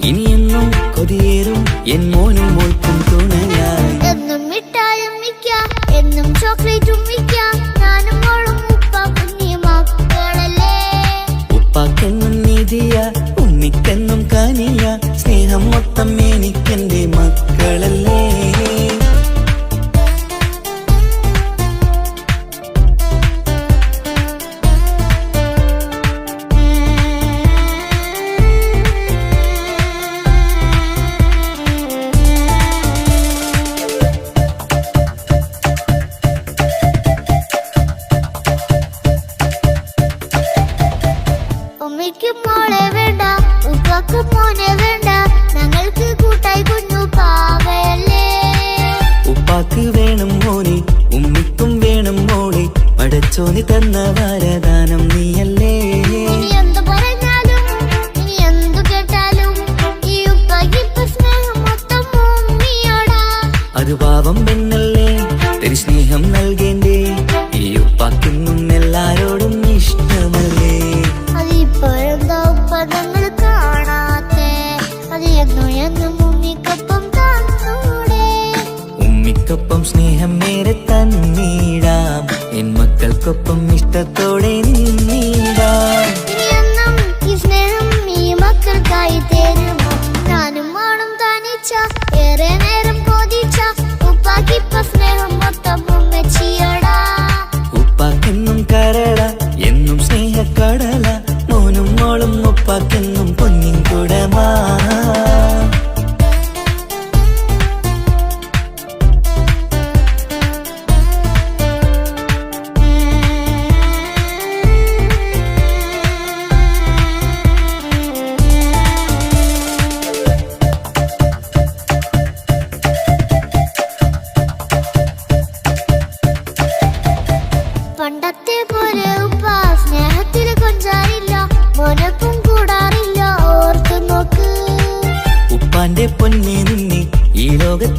ഇനിയെന്നും കൊതിയേറും എൻ മോനും മോൾക്കും തുണയായി എന്നും മിഠായും മിക്കാം എന്നും ചോക്ലേറ്റും മിക്കാം ഞാനും മോളും ഉപ്പ കുഞ്ഞി മക്കളല്ലേ ഉപ്പാക്കെന്നും നിധിയ ഉമ്മിക്കെന്നും കനിയ സ്നേഹം മൊത്തം എനിക്കെന്റെ മക്കളല്ലേ ഉമ്മയ്ക്ക് മോളെ വേണ്ട ഉപ്പാക്ക് മോനെ വേണ്ട ഞങ്ങൾക്ക് കൂട്ടായി കുഞ്ഞു പാവയല്ലേ ഉപ്പാക്ക് വേണം മോനെ ഉമ്മിക്കും വേണം മോളെ പടച്ചോന് തന്ന വരദാനം നീയല്ലേ ഇനി എന്തു പറഞ്ഞാലും ഇനി എന്തു കേട്ടാലും ഈ ഉപ്പാക്ക് ഇപ്പൊ സ്നേഹം മൊത്തം ഉമ്മിയോടാ അത് പാവം പെണ്ണല്ലേ തരി സ്നേഹം നൽകേണ്ടേ ഈ ഉപ്പാക്കെന്നും എല്ലാരോടും ഇഷ്ടമല്ലേ അതിപ്പോഴെന്താ ഉപ്പ ഞങ്ങൾ കാണാത്തെ അത് എന്നും ഉമ്മിക്കൊപ്പം തന്നൂടെ ഉമ്മിക്കൊപ്പം സ്നേഹം നേരെ തന്നീടാം എൻ മക്കൾക്കൊപ്പം ഇഷ്ടത്തോടെ നിന്നീടാം ഇനിയെന്നും ഈ സ്നേഹം ഈ മക്കൾക്കായി തരുമോ ഞാനും മോളും തനിച്ച ഏറെ നേരം കൊതിച്ച ഉപ്പാക്കിപ്പ സ്നേഹം മൊത്തം ഉമ്മച്ചിയോടാ ഉപ്പാക്കെന്നും കരള എന്നും സ്നേഹക്കടല മോനും മോളും ഉപ്പാക്കെന്നും പൊന്നിൻ കുടമാ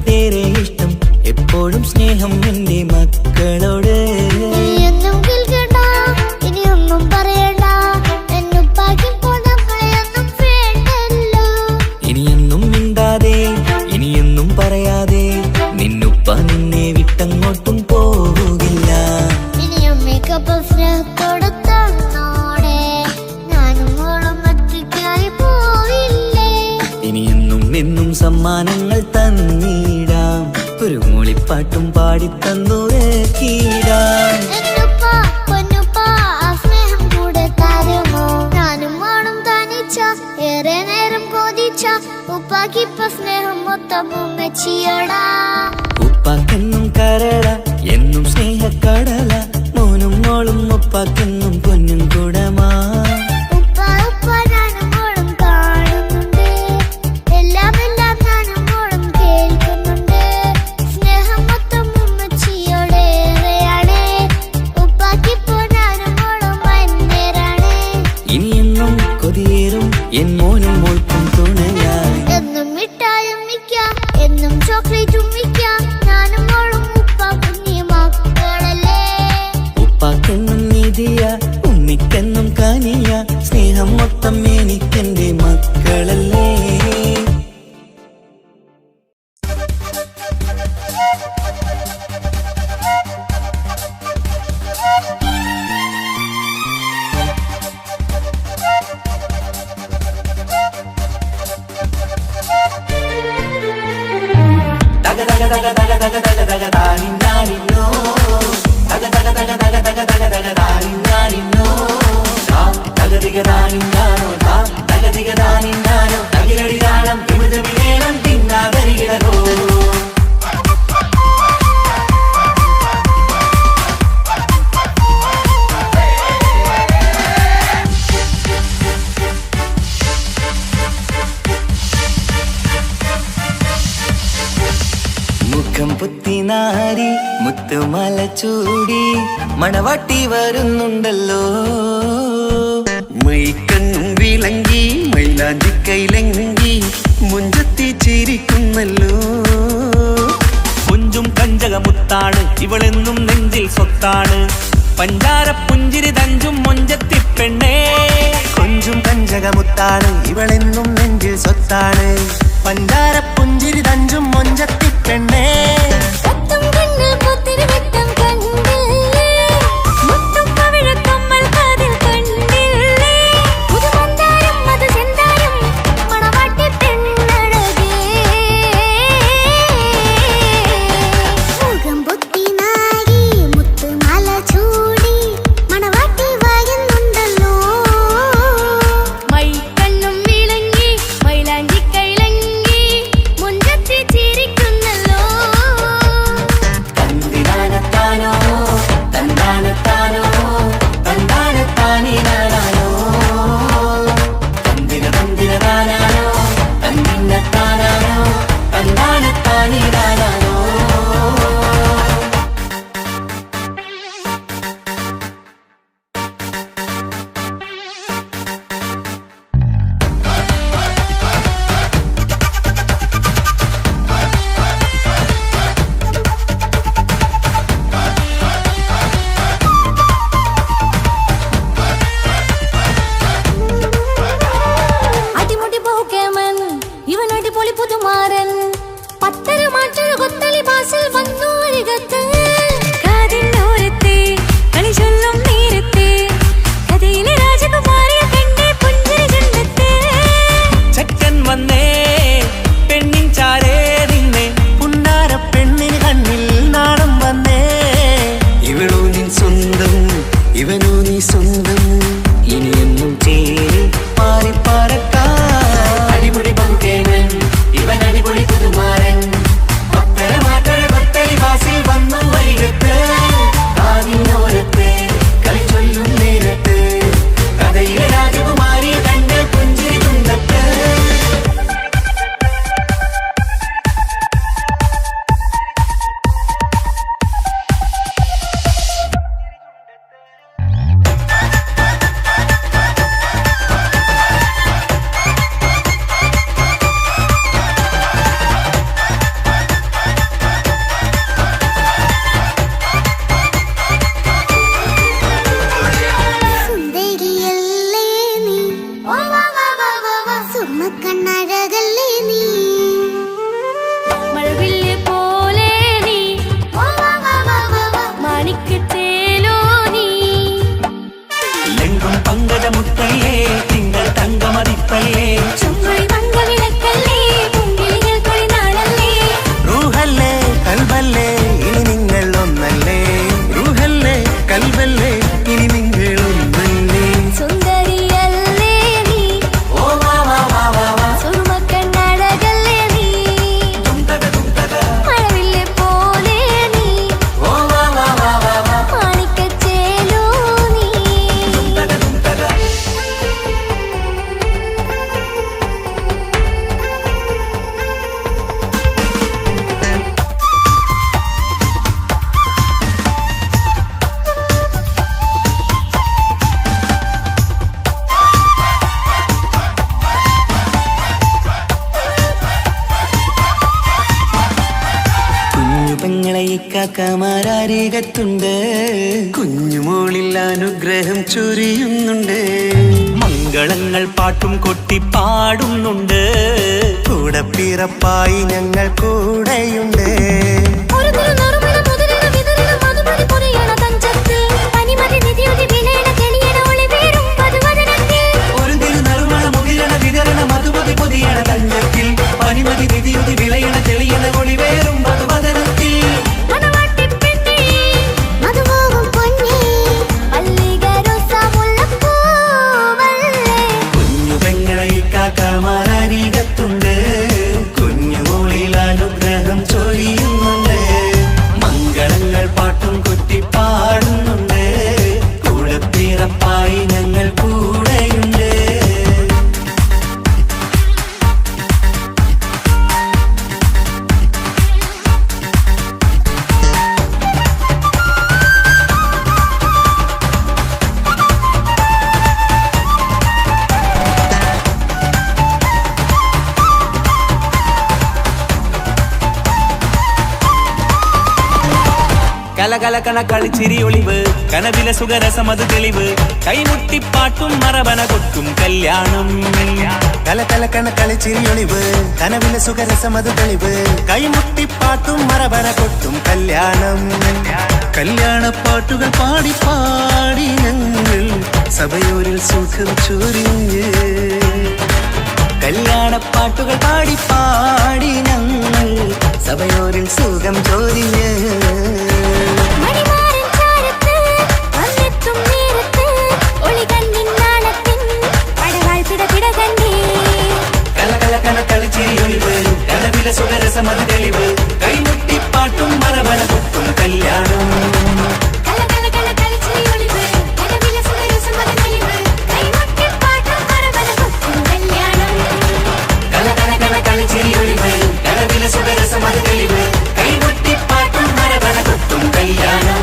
ഒട്ടേറെ ഇഷ്ടം എപ്പോഴും സ്നേഹം എൻ്റെ മക്കളോട്. എന്നും കേൾക്കണ്ട ഇനിയൊന്നും പറയണ്ട എന്നുപ്പാക്കി പോണപ്പോഴൊന്നും വേണ്ടല്ലോ. ഇനിയൊന്നും മിണ്ടാതെ ഇനിയൊന്നും പറയാതെ നിന്നുപ്പ നിന്നെ വിട്ടങ്ങോട്ടും പോകില്ല. ഇനിയും മേക്കപ്പ് സ്നേഹത്തോടെ തന്നോടെ ഞാനും മോളും ഒറ്റയ്ക്കായി പോയില്ലേ. ഇനിയെന്നും എന്നും സമ്മാനങ്ങൾ തന്നിടാം, ഒരു മൂളിപ്പാട്ടും പാടി തന്നുറക്കിടാം. എന്നുപ്പാ പൊന്നുപ്പാ ആ സ്നേഹം കൂടെ തരുമോ? ഞാനും മോളും തനിച്ച ഏറെ നേരം കൊതിച്ച ഉപ്പാക്കിപ്പ സ്നേഹം മൊത്തം ഉമ്മച്ചിയോടാ. ഉപ്പാക്കെന്നും കരള എന്നും സ്നേഹക്കടല, മോനും മോളും ഉപ്പാക്കെന്നും പൊന്നും കുടമാ. ഉപ്പ ഉപ്പ ഞാനും മോളും കാണുന്നുണ്ട്, എല്ലാം എല്ലാം ഞാനും മോളും കേൾക്കുന്നുണ്ട്. സ്നേഹം മൊത്തം ഉമ്മച്ചിയോടേറെയാണ്, ഉപ്പാക്കിപ്പോ ഞാനും മോളും വന്നേരാണ്. ഇനിയെന്നും കൊതിയേറും എൻ മോനും മോൾക്കും തുണയായി. എന്നും മിഠായും മിക്ക എന്നും ചോക്ലേറ്റും മിക്ക ഞാനും മോളും ഉപ്പ കുഞ്ഞി മക്കളല്ലേ. ഉപ്പാക്കെന്നും നിധിയ ഉമ്മിക്കെന്നും കനിയ, സ്നേഹം മൊത്തം എനിക്കെന്റെ മക്കളല്ലേ. മുഖം പുത്തിനാരി മുത്തുമല ചൂടി മണവാട്ടി വരുന്നുണ്ടല്ലോ. മൈക്കണ്ണും വിളങ്ങി മൈലാഞ്ചി കൈലങ്ങി മുഞ്ചത്തി ചിരിക്കുന്നല്ലോ. കുഞ്ചും കഞ്ചകമുത്താണ് ഇവളെന്നും നെഞ്ചിൽ സ്വത്താണ്, പഞ്ചാര പുഞ്ചിരി തഞ്ചും മൊഞ്ചത്തി പെണ്ണേ. കൊഞ്ചും കഞ്ചകമുത്താണ് ഇവളെന്നും നെഞ്ചിൽ സ്വത്താണ്, പഞ്ചാര പുഞ്ചിരി തഞ്ചും മൊഞ്ചത്തി പെണ്ണേ. കത്തും കണ്ണിൽ പുത്തിരി വെട്ടം കണ്ടില്ലേ, മുത്തും പവിഴക്കമ്മൽ കാതിൽ കണ്ടില്ലേ, പുതുമന്ദാരം മധുചന്ദാരം മണവാട്ടി പെണ്ണഴകേ. മുഖം പൊത്തി നാരി മുത്തുമാല ചൂടി മണവാട്ടി വരുന്നുണ്ടല്ലോ. മൈക്കണ്ണും വിളങ്ങി മൈലാഞ്ചി കൈലങ്ങി മുഞ്ചത്തി ചിരിക്കുന്നല്ലോ. ഇക്കാക്കമാരരികത്തുണ്ട്. കുഞ്ഞുമോളിൽ അനുഗ്രഹം ചൊരിയുന്നുണ്ട്. മംഗളങ്ങൾ പാട്ടും കൊട്ടി പാടുന്നുണ്ട്. കൂടെ പിറപ്പായി ഞങ്ങൾ കൂടെയുണ്ട്. ഒരു തിരുനറുമണ മുതിരണ വിതരണ മധുമതി പൊറിയണ തഞ്ചത്തിൽ പനിമതി നിധിയുതി വിലയണ തെളിയണ ഒളിവേറും പതുവദനത്തിൽ. ഒരു തിരുനറുമണ മുകിലണ വിതരണ മധുമതി പൊതിയണ തഞ്ചത്തിൽ പനിമതി നിധിയുതി വിളയണ തെളിയണ ഒളിവേറും മധുവദനത്തിൽ. മണവാട്ടിപ്പെണ്ണേ മധുമോഹം പൊന്നേ മല്ലിക റോസ മുല്ലപ്പൂവല്ലേ. കുഞ്ഞു പെങ്ങളെ ഇക്കാക്കമാരരികത്തുണ്ട്. കുഞ്ഞുമോളിൽ അനുഗ്രഹം ചൊരിയുന്നുണ്ട്. മംഗളങ്ങൾ പാട്ടും കൊട്ടി പാടുന്നുണ്ട്. കൂടെ പിറപ്പായി ഞങ്ങൾ കൂടെയുണ്ട്. കലകലകണ കളിച്ചിരി ഒളിവ് കനവില സുഖരസമത് തെളിവ് കൈമുട്ടിപ്പാട്ടും മറവന കൊട്ടും കല്യാണം. കലകലക്കണ കളിച്ചിരിയൊളിവ് കനവിലെ സുഖരസമത് തെളിവ് കൈമുട്ടിപ്പാട്ടും മറവന കൊട്ടും കല്യാണം. കല്യാണപ്പാട്ടുകൾ പാടി പാടി ഞങ്ങൾ സഭയോരിൽ സുഖം ചൊരിഞ്ഞ്. കല്യാണപ്പാട്ടുകൾ പാടി പാടി ഞങ്ങൾ സഭയോരിൽ സുഖം ചൊരിഞ്ഞ്. മണിമാരൻ ചാരത്ത് വന്നെത്തും നേരത്ത് ഒളികണ്ണിൻ നാളത്തിൻ പടവാൾ പിടപിട കണ്ടേ. കലകലകണ കളിച്ചിരി ഒളിവ് കനവില സുഖരസമത് തെളിവ് കൈമുട്ടിപ്പാട്ടും മറവന കൊട്ടും കല്യാണം. കലകലകണ കളിച്ചിരി ഒളിവ് കനവില സുഖരസമത് തെളിവ് കൈമുട്ടിപ്പാട്ടും മറവന കൊട്ടും കല്യാണം. കലകലകണ കളിച്ചിരി ഒളിവ് കനവില സുഖരസമത് തെളിവ് കൈമുട്ടിപ്പാട്ടും മറവന കൊട്ടും കല്യാണം.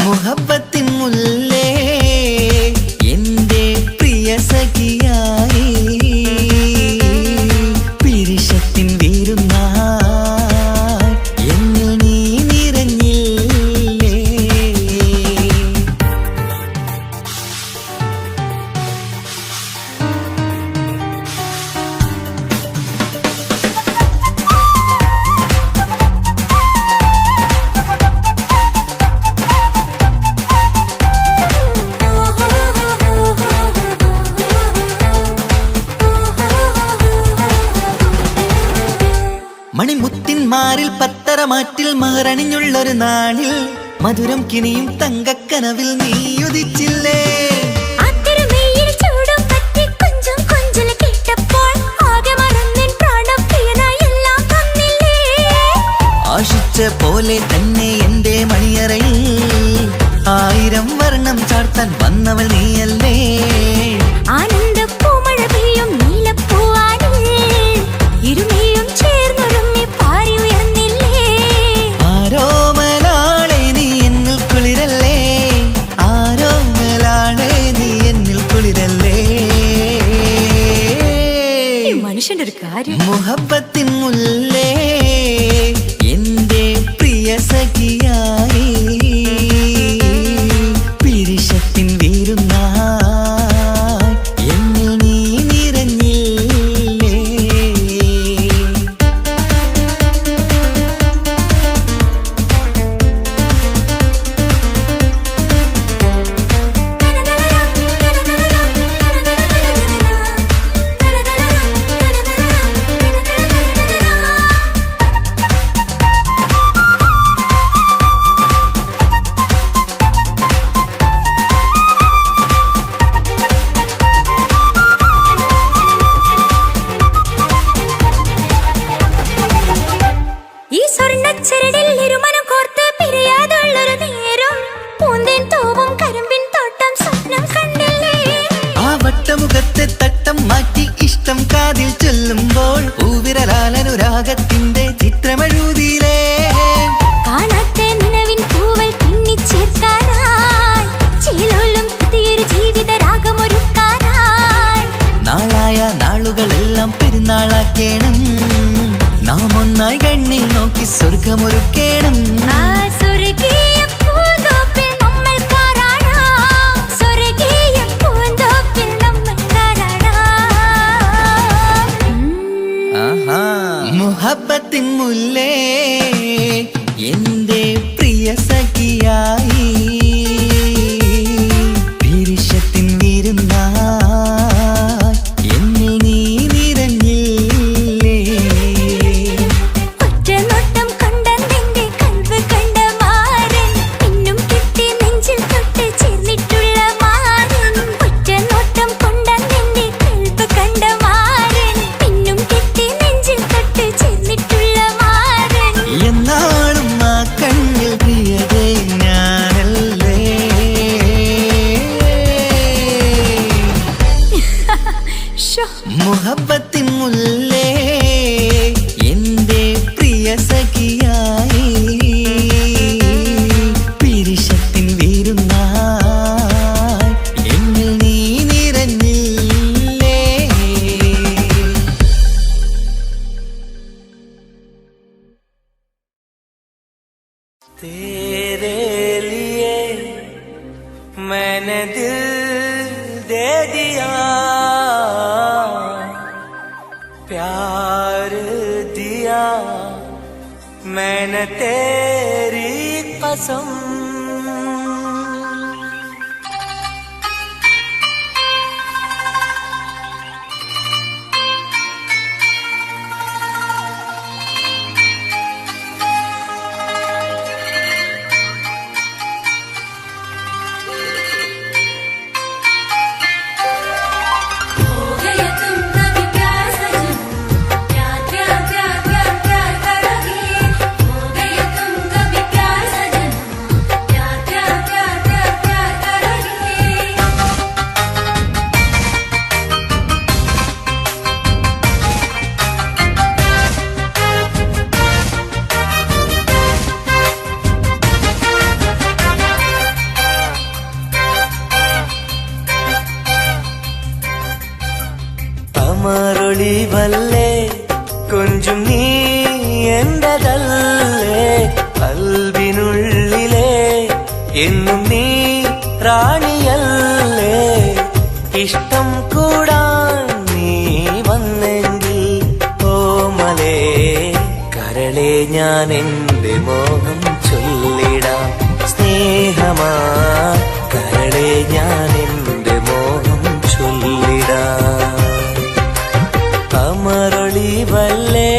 മുഹബത്തിൻ മുല്ലേ എന്റെ പ്രിയ സഖിയായി പിരിശത്തിൻ വീരുന്നായി എന്നിൽ നീ നിറഞ്ഞില്ലേ. മണിമുത്തിന്മാരിൽ പത്തരമാറ്റിൽ മഹറണിഞ്ഞുള്ളൊരു നാളിൽ മധുരം കിനിയും തങ്കക്കനവിൽ നീ ഉദിച്ചില്ലേ. ആശിച്ച പോലെ തന്നെ എന്റെ മണിയറയിൽ 1000 മുഹബത്തിൻ മുല്ലേ എന്റെ പ്രിയ സഖിയായി പിരിശത്തിൻ വീരുന്നായി എന്നിൽ നീ നിറഞ്ഞില്ലേ. ഈ സ്വർണ്ണച്ചരടിൽ ഇരുമനം കോർത്ത് പിരിയാതുള്ളൊരു നേരം പൂന്തേൻ തോവും കരിമ്പിൻ തോട്ടം സ്വപ്നം കണ്ടില്ലേ. ആ വട്ടമുഖത്തെ തട്ടം മാറ്റി ഇഷ്ടം കാതിൽ ചൊല്ലുമ്പോൾ പൂവിരലാലനുരാഗത്തിന്റെ ചിത്രമെഴുതിയിലേ. കാണാത്ത നിലവിൻ പൂവൽ പിന്നിച്ചേർക്കാനായി ചിലോലും പുതിയൊരു ജീവിത രാഗമൊരുക്കാനായി നാളായ നാളുകളെല്ലാം പെരുന്നാളാക്കേണം. നാം ഒന്നായി കണ്ണിൽ നോക്കി സ്വർഗമൊരുക്കേണം. ആ സ്വർഗീയ പൂന്തോപ്പിൽ നമ്മൾ പാറാടാം. സ്വർഗീയ പൂന്തോപ്പിൽ നമ്മൾ പാറാടാം. ആഹാ. മുഹബത്തിൻ മുല്ലേ എന്റെ പ്രിയ സഖിയായി പിരിശത്തിൻ വീരുന്നായി എന്നിൽ നീ നിറഞ്ഞില്ലേ. ഒറ്റ നോട്ടം കൊണ്ടെന്റെ കൽവ് കണ്ട മാരൻ പിന്നും കിട്ടി നെഞ്ചിൽ തൊട്ട് ചേർന്നിട്ടുള്ള മാരൻ. ഒറ്റ നോട്ടം കൊണ്ടെന്റെ കൽവ് കണ്ട മാരൻ പിന്നും കിട്ടി നെഞ്ചിൽ തൊട്ട് ചേർന്നിട്ടുള്ള മാരൻ. എന്നാളും ആ കണ്ണിൽ പ്രിയതേ ഞാനല്ലേ. ശോ, മുഹബത്തിൻ മുല്ലേ എന്റെ പ്രിയ സഖിയായി പിരിശത്തിൻ വീരുന്നായി എന്നിൽ നീ നിറഞ്ഞില്ലേ. तेरे लिए मैंने दिल दे दिया, प्यार दिया मैंने तेरी कसम. അമരൊളിവല്ലേ കൊഞ്ചും നീ എന്റതല്ലേ, കൽബിനുള്ളിലെ എന്നും നീ റാണിയല്ലേ. ഇഷ്ടം കൂടാൻ നീ വന്നെങ്കിൽ ഓമലേ കരളെ ഞാൻ എന്റെ മോഹം ചൊല്ലിടാം. സ്നേഹമാ കരളെ ഞാൻ എന്റെ മോഹം ചൊല്ലിടാം. അമരൊളിവല്ലേ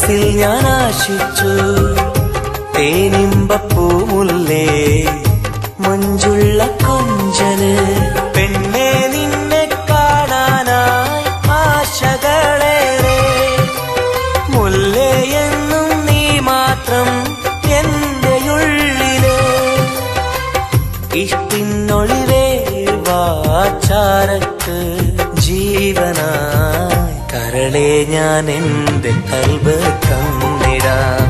മനസ്സിൽ ഞാൻ ആശിച്ചു തേനിമ്പപ്പൂമുല്ലേ മഞ്ചുള്ള കൊഞ്ചല് പെണ്ണെ നിന്നെ കാണാനായി ആശകളേറെ മുല്ലേ എന്നും നീ മാത്രം എന്റെ ഉള്ളിലെ ഇഷ്ടിനൊളിവേ വാചാരക്ക് ജീവനായി കരളെ ഞാൻ എന്റെ കൽബ് തന്നിടാം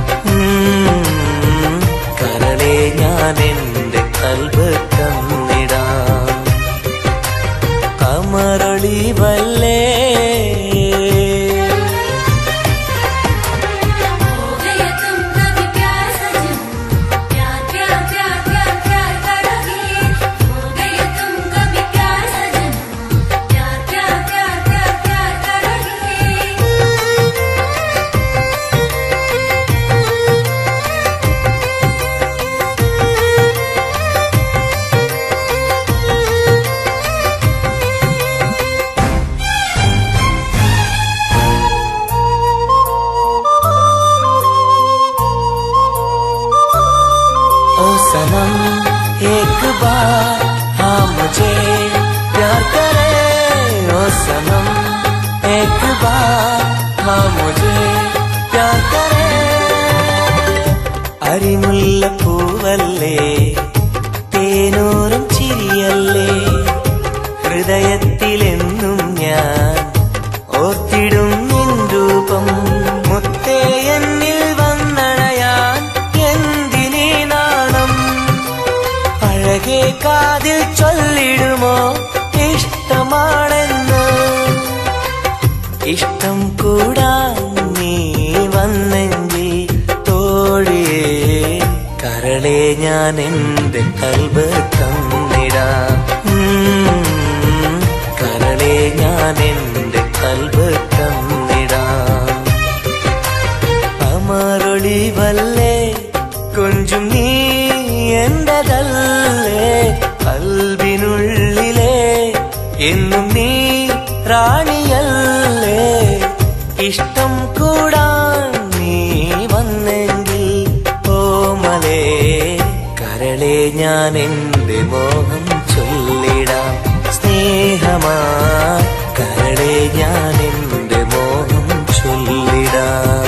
കരളെ ഞാൻ എന്റെ കൽബ് തന്നിടാം കമറൊളിവല്ലേ सनम एक बार हाँ मुझे प्यार करे ओ सनम एक बार हाँ मुझे प्यार करे अरिमुल्ल पूवल्ले തേനൂറും ചിരിയല്ലേ ഹൃദയത്തിലെന്നും ഞാൻ ഓർത്തിടും നിൻ രൂപം മുത്തേ എന്നിൽ വന്നണയാൻ എന്തിനീ നാണം അഴകേ കാതിൽ ചൊല്ലിടുമോ ഇഷ്ടമാണെന്ന് ഇഷ്ടം കൂടാൻ നീ വന്നെങ്കിൽ തോഴിയേ കരളെ ഞാൻ എന്റെ കൽബ് തന്നിടാം കരളെ ഞാൻ എന്റെ കൽബ് തന്നിടാം അമരൊളിവല്ലേ കൊഞ്ചും നീ എന്റെതല്ലേ കൽബിനുള്ളിലെ എന്നും നീ റാണിയല്ലേ ഇഷ്ടം കൂടാൻ നീ വന്നെങ്കിൽ ഓമലേ കരളെ ഞാൻ എന്റെ മോഹം ചൊല്ലിടാം സ്നേഹമാ കരളെ ഞാൻ എന്റെ മോഹം ചൊല്ലിടാം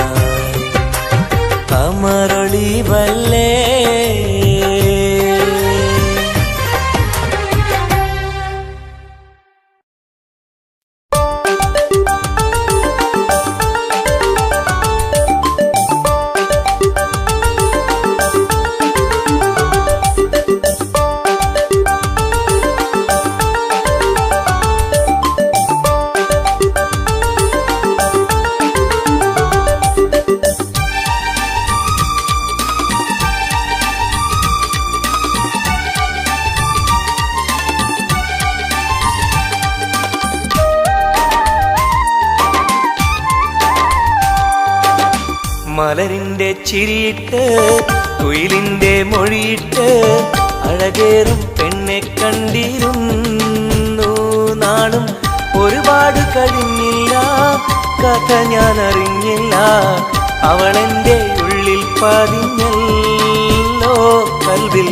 അമരൊളിവല്ലേ മലരിന്റെ ചിരിയിട്ട് കുയിലിന്റെ മൊഴിയിട്ട് അഴകേറും പെണ്ണെ കണ്ടിരുന്നു നാളും ഒരുപാട് കഴിഞ്ഞില്ല കഥ ഞാൻ അറിഞ്ഞില്ല അവളെന്റെ ഉള്ളിൽ പതിഞ്ഞല്ലോ കൽവിൽ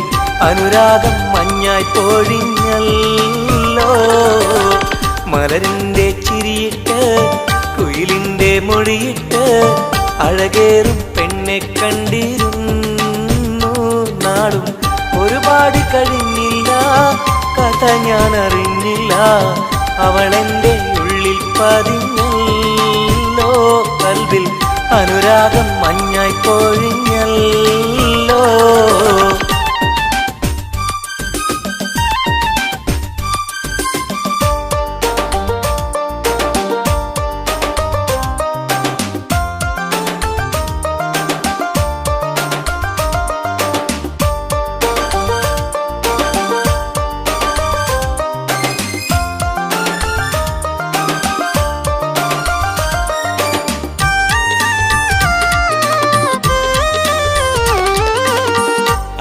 അനുരാഗം മഞ്ഞായി പൊഴിഞ്ഞല്ലോ മലരിന്റെ ചിരിയിട്ട് കുയിലിന്റെ മൊഴിയിട്ട് അഴകേറും പെണ്ണെ കണ്ടിരുന്നു നാളും ഒരുപാട് കഴിഞ്ഞില്ല കഥ ഞാൻ അറിഞ്ഞില്ല അവളെന്റെ ഉള്ളിൽ പതിഞ്ഞല്ലോ കൽവിൽ അനുരാഗം മഞ്ഞായി പൊഴിഞ്ഞല്ലോ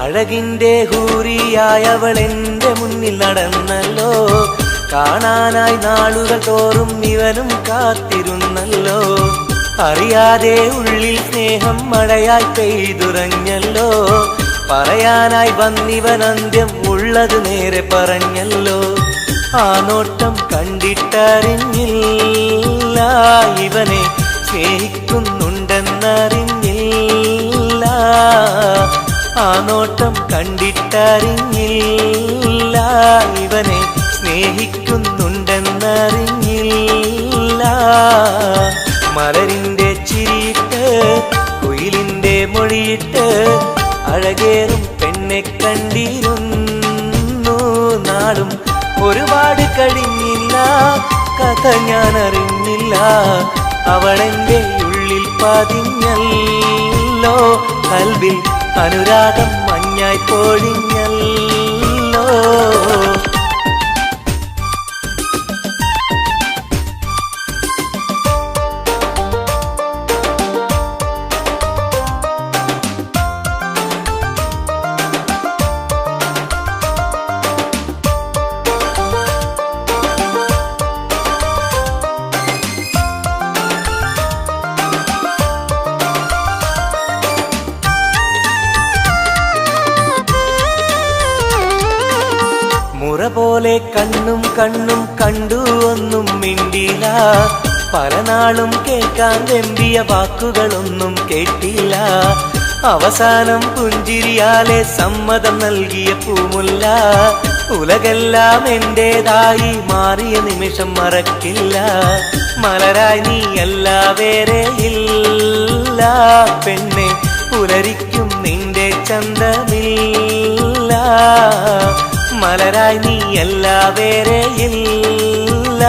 അഴകിന്റെ ഹൂറിയായവൾ എന്റെ മുന്നിൽ നടന്നല്ലോ കാണാനായി നാളുകൾ തോറും ഇവനും കാത്തിരുന്നല്ലോ അറിയാതെ ഉള്ളിൽ സ്നേഹം മഴയായി പെയ്തുറഞ്ഞല്ലോ. പറയാനായി വന്നിവൻ അന്ത്യം ഉള്ളത് നേരെ പറഞ്ഞല്ലോ. ആ നോട്ടം കണ്ടിട്ടറിഞ്ഞില്ല ഇവനെ സ്നേഹിക്കുന്നുണ്ടെന്നറിഞ്ഞില്ല. ആ നോട്ടം കണ്ടിട്ടറിഞ്ഞില്ല ഇവനെ സ്നേഹിക്കുന്നുണ്ടെന്നറിഞ്ഞില്ല. മലരിന്റെ ചിരിയിട്ട് കുയിലിന്റെ മൊഴിയിട്ട് അഴകേറും പെണ്ണെ കണ്ടിരുന്നു നാളും. ഒരുപാട് കഴിഞ്ഞില്ല കഥ ഞാൻ അറിഞ്ഞില്ല. അവളെന്റെ ഉള്ളിൽ പതിഞ്ഞല്ലോ. കൽവിൽ അനുരാഗം മഞ്ഞായി പൊഴിഞ്ഞല്ലോ. മുറ പോലെ കണ്ണും കണ്ണും കണ്ടു ഒന്നും മിണ്ടില്ല. പല നാളും കേൾക്കാൻ വെമ്പിയ വാക്കുകളൊന്നും കേട്ടില്ല. അവസാനം പുഞ്ചിരിയാലെ സമ്മതം നൽകിയ പൂമുല്ല. ഉലകെല്ലാം എന്റേതായി മാറിയ നിമിഷം മറക്കില്ല. മലരായി നീയല്ല വേറെ ഇല്ല പെണ്ണെ, പുലരിക്കും നിന്റെ ചന്തമില്ല. മലരായി നീയല്ല വേറെ ഇല്ല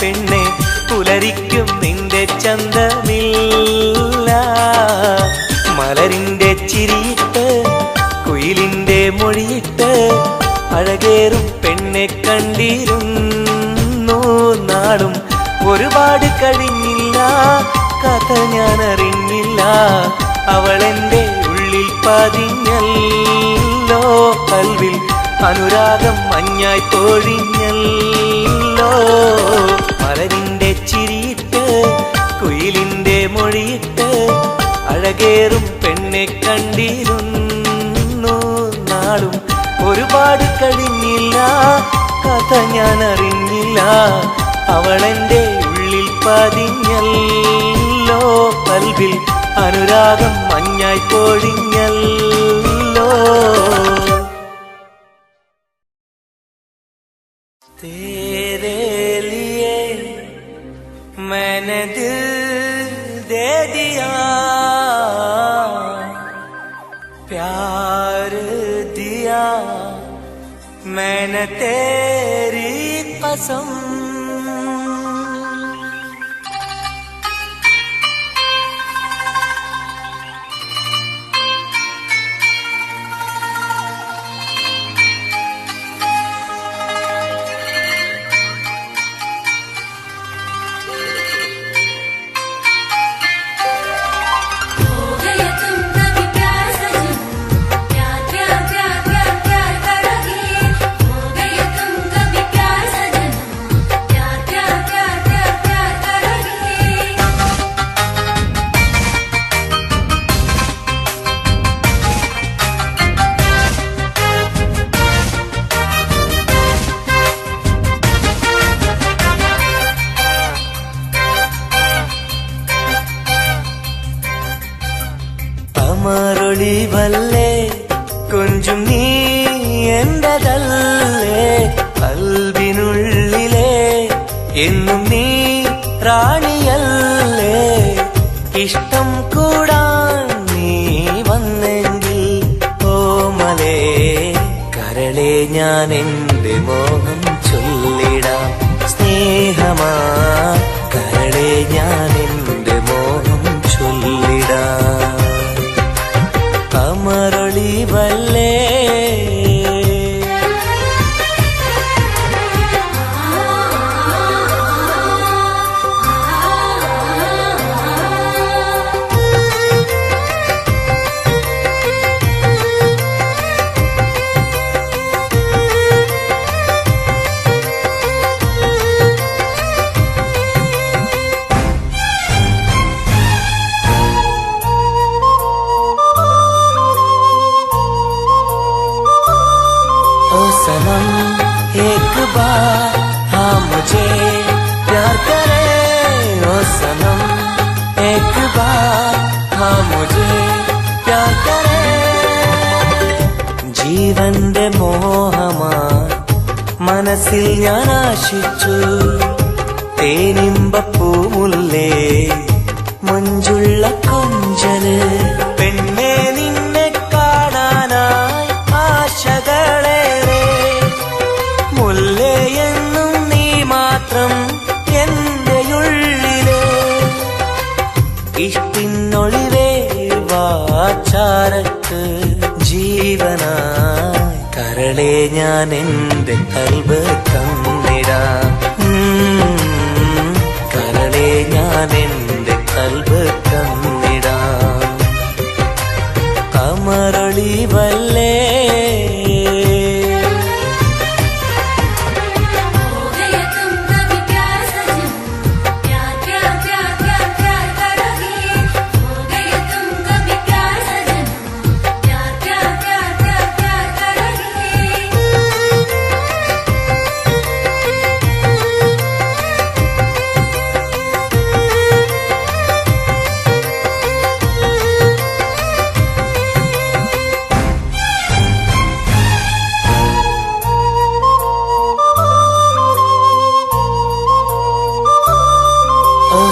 പെണ്ണെ, പുലരിക്കും നിന്റെ ചന്തമില്ല. മലരിന്റെ ചിരിയിട്ട് കുയിലിന്റെ മൊഴിയിട്ട് അഴകേറും പെണ്ണെ കണ്ടിരുന്നു നാളും. ഒരുപാട് കഴിഞ്ഞില്ല കഥ ഞാൻ അറിഞ്ഞില്ല. അവളെന്റെ ഉള്ളിൽ പതിഞ്ഞല്ലോ. കൽവിൽ അനുരാഗം മഞ്ഞായി പൊഴിഞ്ഞല്ലോ. മലരിന്റെ ചിരിയിട്ട് കുയിലിന്റെ മൊഴിയിട്ട് അഴകേറും പെണ്ണെ കണ്ടിരുന്നു നാളും. ഒരുപാട് കഴിഞ്ഞില്ല കഥ ഞാൻ അറിഞ്ഞില്ല. അവളെന്റെ ഉള്ളിൽ പതിഞ്ഞല്ലോ. കൽവിൽ അനുരാഗം മഞ്ഞായി പൊഴിഞ്ഞല്ലോ. तेरे लिए मैंने दिल दे दिया, प्यार दिया मैंने तेरी कसम. അമരൊളിവല്ലേ കൊഞ്ചും നീ എന്റതല്ലേ. കൽവിനുള്ളിലെ എന്നും നീ റാണിയല്ലേ. ഇഷ്ടം കൂടാൻ നീ വന്നെങ്കിൽ ഓമലേ കരളെ ഞാൻ എന്റെ മോഹം ചൊല്ലിടാം. സ്നേഹമാ കരളെ ഞാൻ എന്റെ മോഹം ചൊല്ലിടാം. അമരൊളിവല്ലേ सनम एक बार हाँ मुझे प्यार करे ओ सनम एक बार हाँ मुझे प्यार करे ജീവന്റെ മോഹമായി മനസ്സിൽ ഞാൻ ആശിച്ചു തേനിമ്പപ്പൂമുല്ലേ മഞ്ചുള്ള കൊഞ്ചല് പെണ്ണെ നിന്നെ കാണാനായി ആശകളേറെ മുല്ലയെന്നും നീ മാത്രം എന്റെ ഉള്ളിലെ ഇഷ്ടിനൊളിവേ വാചാരത്ത് ജീവനായി കരളെ ഞാൻ എന്റെ കൽബ് തന്നിടാം കരളെ ഞാൻ എന്റെ കൽബ് തന്നിടാം കമറൊളിവല്ലേ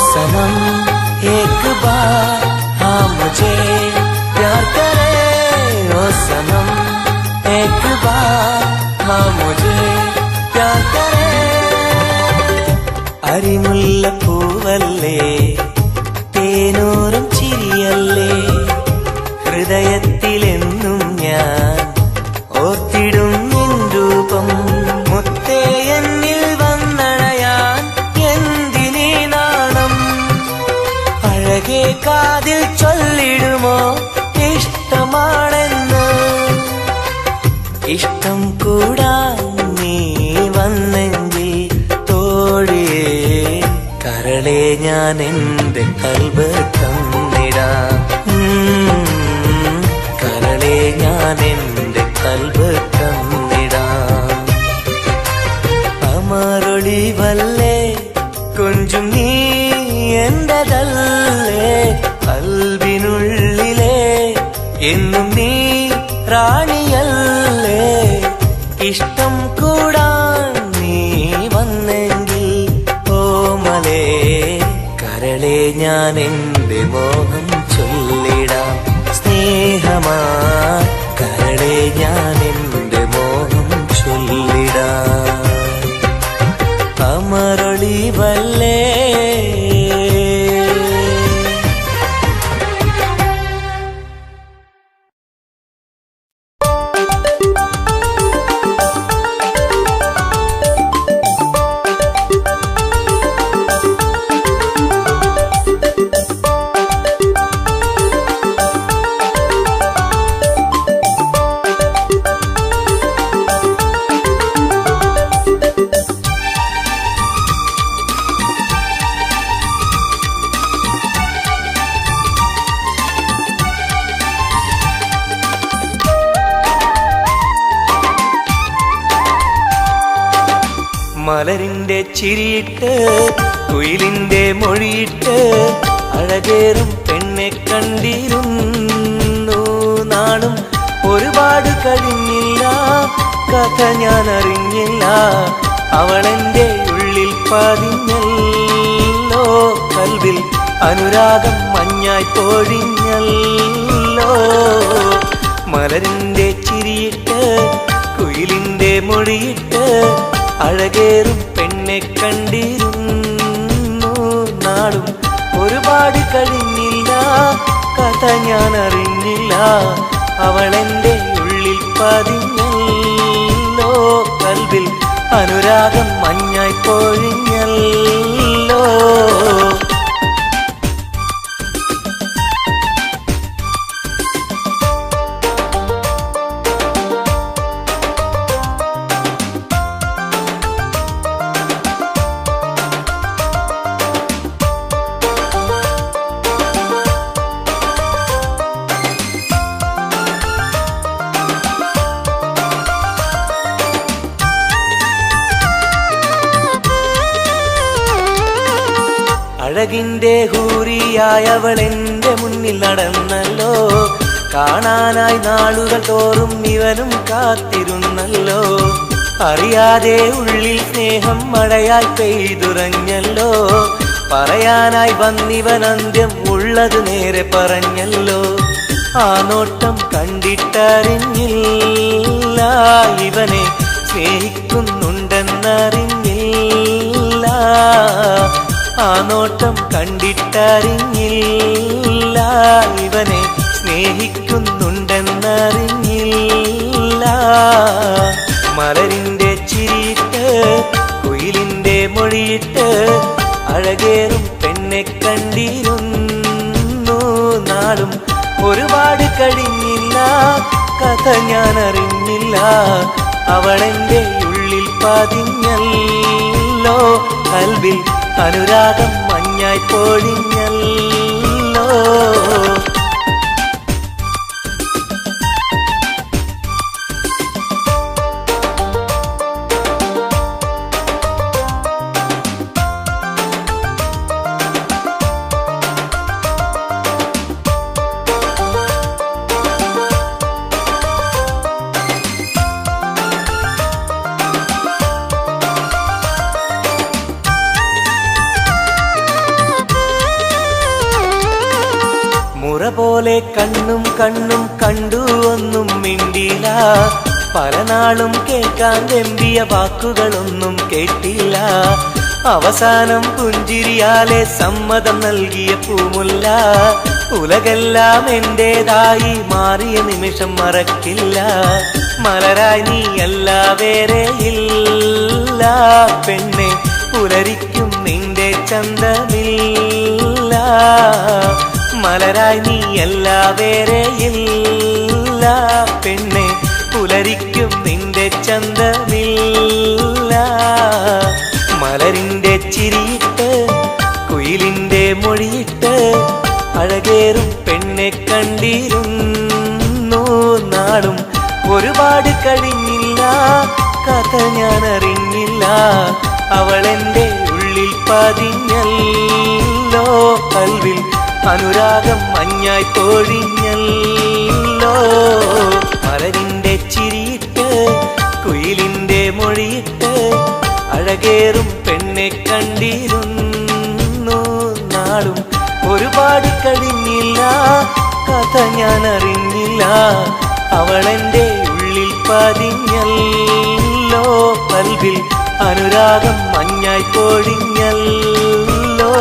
सनम एक बार हाँ मुझे प्यार करे ओ सनम एक बार हाँ मुझे प्यार करे അരിമുല്ല പൂവല്ലേ തേനൂറും ചിരിയല്ലേ ഹൃദയത്തിലെന്നും ഞാൻ ഓർത്തിടും നിൻ രൂപം മുത്തേ എന്നിൽ വന്നണയാൻ എന്തിനീ നാണം അഴകേ കാതിൽ ചൊല്ലിടുമോ ഇഷ്ടമാണെന്ന് ഇഷ്ടം കൂടാൻ നീ വന്നെങ്കിൽ തോഴിയേ കരളെ ഞാൻ എന്റെ കൽബ് തന്നിടാം കരളെ ഞാൻ എന്റെ കൽബ് തന്നിടാം അമറൊളിവല്ലേ കൊഞ്ചും നീ എന്റതല്ലേ കൽബിനുള്ളിലെ എന്നും നീ റാണിയല്ലേ ഇഷ്ടം കൂടാൻ നീ വന്നെങ്കിൽ ഓമലേ കരളെ ഞാൻ എന്റെ മോഹം ചൊല്ലിടാം സ്നേഹമാ കരളെ ഞാൻ എന്റെ മോഹം ചൊല്ലിടാം അമറൊളിവല്ലേ മലരിന്റെ ചിരിയിട്ട് കുയിലിന്റെ മൊഴിയിട്ട് അഴകേറും പെണ്ണെ കണ്ടിരുന്നു നാളും ഒരുപാട് കഴിഞ്ഞില്ല കഥ ഞാൻ അറിഞ്ഞില്ല അവളെന്റെ ഉള്ളിൽ പതിഞ്ഞല്ലോ കൽവിൽ അനുരാഗം മഞ്ഞായി പൊഴിഞ്ഞല്ലോ മലരിന്റെ ചിരിയിട്ട് കുയിലിന്റെ മൊഴിയിട്ട് അഴകേറും പെണ്ണെ കണ്ടിരുന്നു നാളും ഒരുപാട് കഴിഞ്ഞില്ല കഥ ഞാൻ അറിഞ്ഞില്ല അവളെന്റെ ഉള്ളിൽ പതിഞ്ഞല്ലോ കൽവിൽ അനുരാഗം മഞ്ഞായി പൊഴിഞ്ഞല്ലോ അഴകിൻ്റെ ഹൂറിയായവൾ എൻ്റെ മുന്നിൽ നടന്നല്ലോ. കാണാനായി നാളുകൾ തോറും ഇവനും കാത്തിരുന്നല്ലോ. അറിയാതെ ഉള്ളിൽ സ്നേഹം മഴയായി പെയ്തുറഞ്ഞല്ലോ. പറയാനായി വന്നിവൻ അന്ത്യം ഉള്ളത് നേരെ പറഞ്ഞല്ലോ. ആ നോട്ടം കണ്ടിട്ടറിഞ്ഞില്ല ഇവനെ സ്നേഹിക്കുന്നുണ്ടെന്നറിഞ്ഞില്ല. ആ നോട്ടം കണ്ടിട്ടറിഞ്ഞില്ല ഇവനെ സ്നേഹിക്കുന്നുണ്ടെന്നറിഞ്ഞില്ല. മലരിൻ്റെ ചിരിയിട്ട് കുയിലിൻ്റെ മൊഴിയിട്ട് അഴകേറും പെണ്ണെ കണ്ടിരുന്നു. നാളും ഒരുപാട് കഴിഞ്ഞില്ല, കഥ ഞാൻ അറിഞ്ഞില്ല. അവളെൻ്റെ ഉള്ളിൽ പതിഞ്ഞല്ലോ. കൽവിൽ അനുരാഗം മഞ്ഞായി പൊഴിഞ്ഞല്ലോ. മുറ പോലെ കണ്ണും കണ്ണും കണ്ടു ഒന്നും മിണ്ടില്ല. പല നാളും കേൾക്കാൻ വെമ്പിയ വാക്കുകളൊന്നും കേട്ടില്ല. അവസാനം പുഞ്ചിരിയാലെ സമ്മതം നൽകിയ പൂമുല്ല. ഉലകെല്ലാം എന്റേതായി മാറിയ നിമിഷം മറക്കില്ല. മലരായി നീയല്ല വേറെയില്ല പെണ്ണെ, പുലരിക്കും നിന്റെ ചന്തമില്ല. മലരായി നീയല്ല വേറെയില്ല പെണ്ണെ, പുലരിക്കും നിന്റെ ചന്തമില്ല. മലരിൻ്റെ ചിരിയിട്ട് കുയിലിൻ്റെ മൊഴിയിട്ട് അഴകേറും പെണ്ണെ കണ്ടിരുന്നു. നാളും ഒരുപാട് കഴിഞ്ഞില്ല, കഥ ഞാൻ അറിഞ്ഞില്ല. അവളെൻ്റെ ഉള്ളിൽ പതിഞ്ഞല്ലോ. കൽവിൽ അനുരാഗം മഞ്ഞായി പൊഴിഞ്ഞല്ലോ. മലരിൻ്റെ ചിരിയിട്ട് കുയിലിൻ്റെ മൊഴിയിട്ട് അഴകേറും പെണ്ണെ കണ്ടിരുന്നു. നാളും ഒരുപാട് കഴിഞ്ഞില്ല, കഥ ഞാൻ അറിഞ്ഞില്ല. അവളെൻ്റെ ഉള്ളിൽ പതിഞ്ഞല്ലോ. കൽവിൽ അനുരാഗം മഞ്ഞായി പൊഴിഞ്ഞല്ലോ.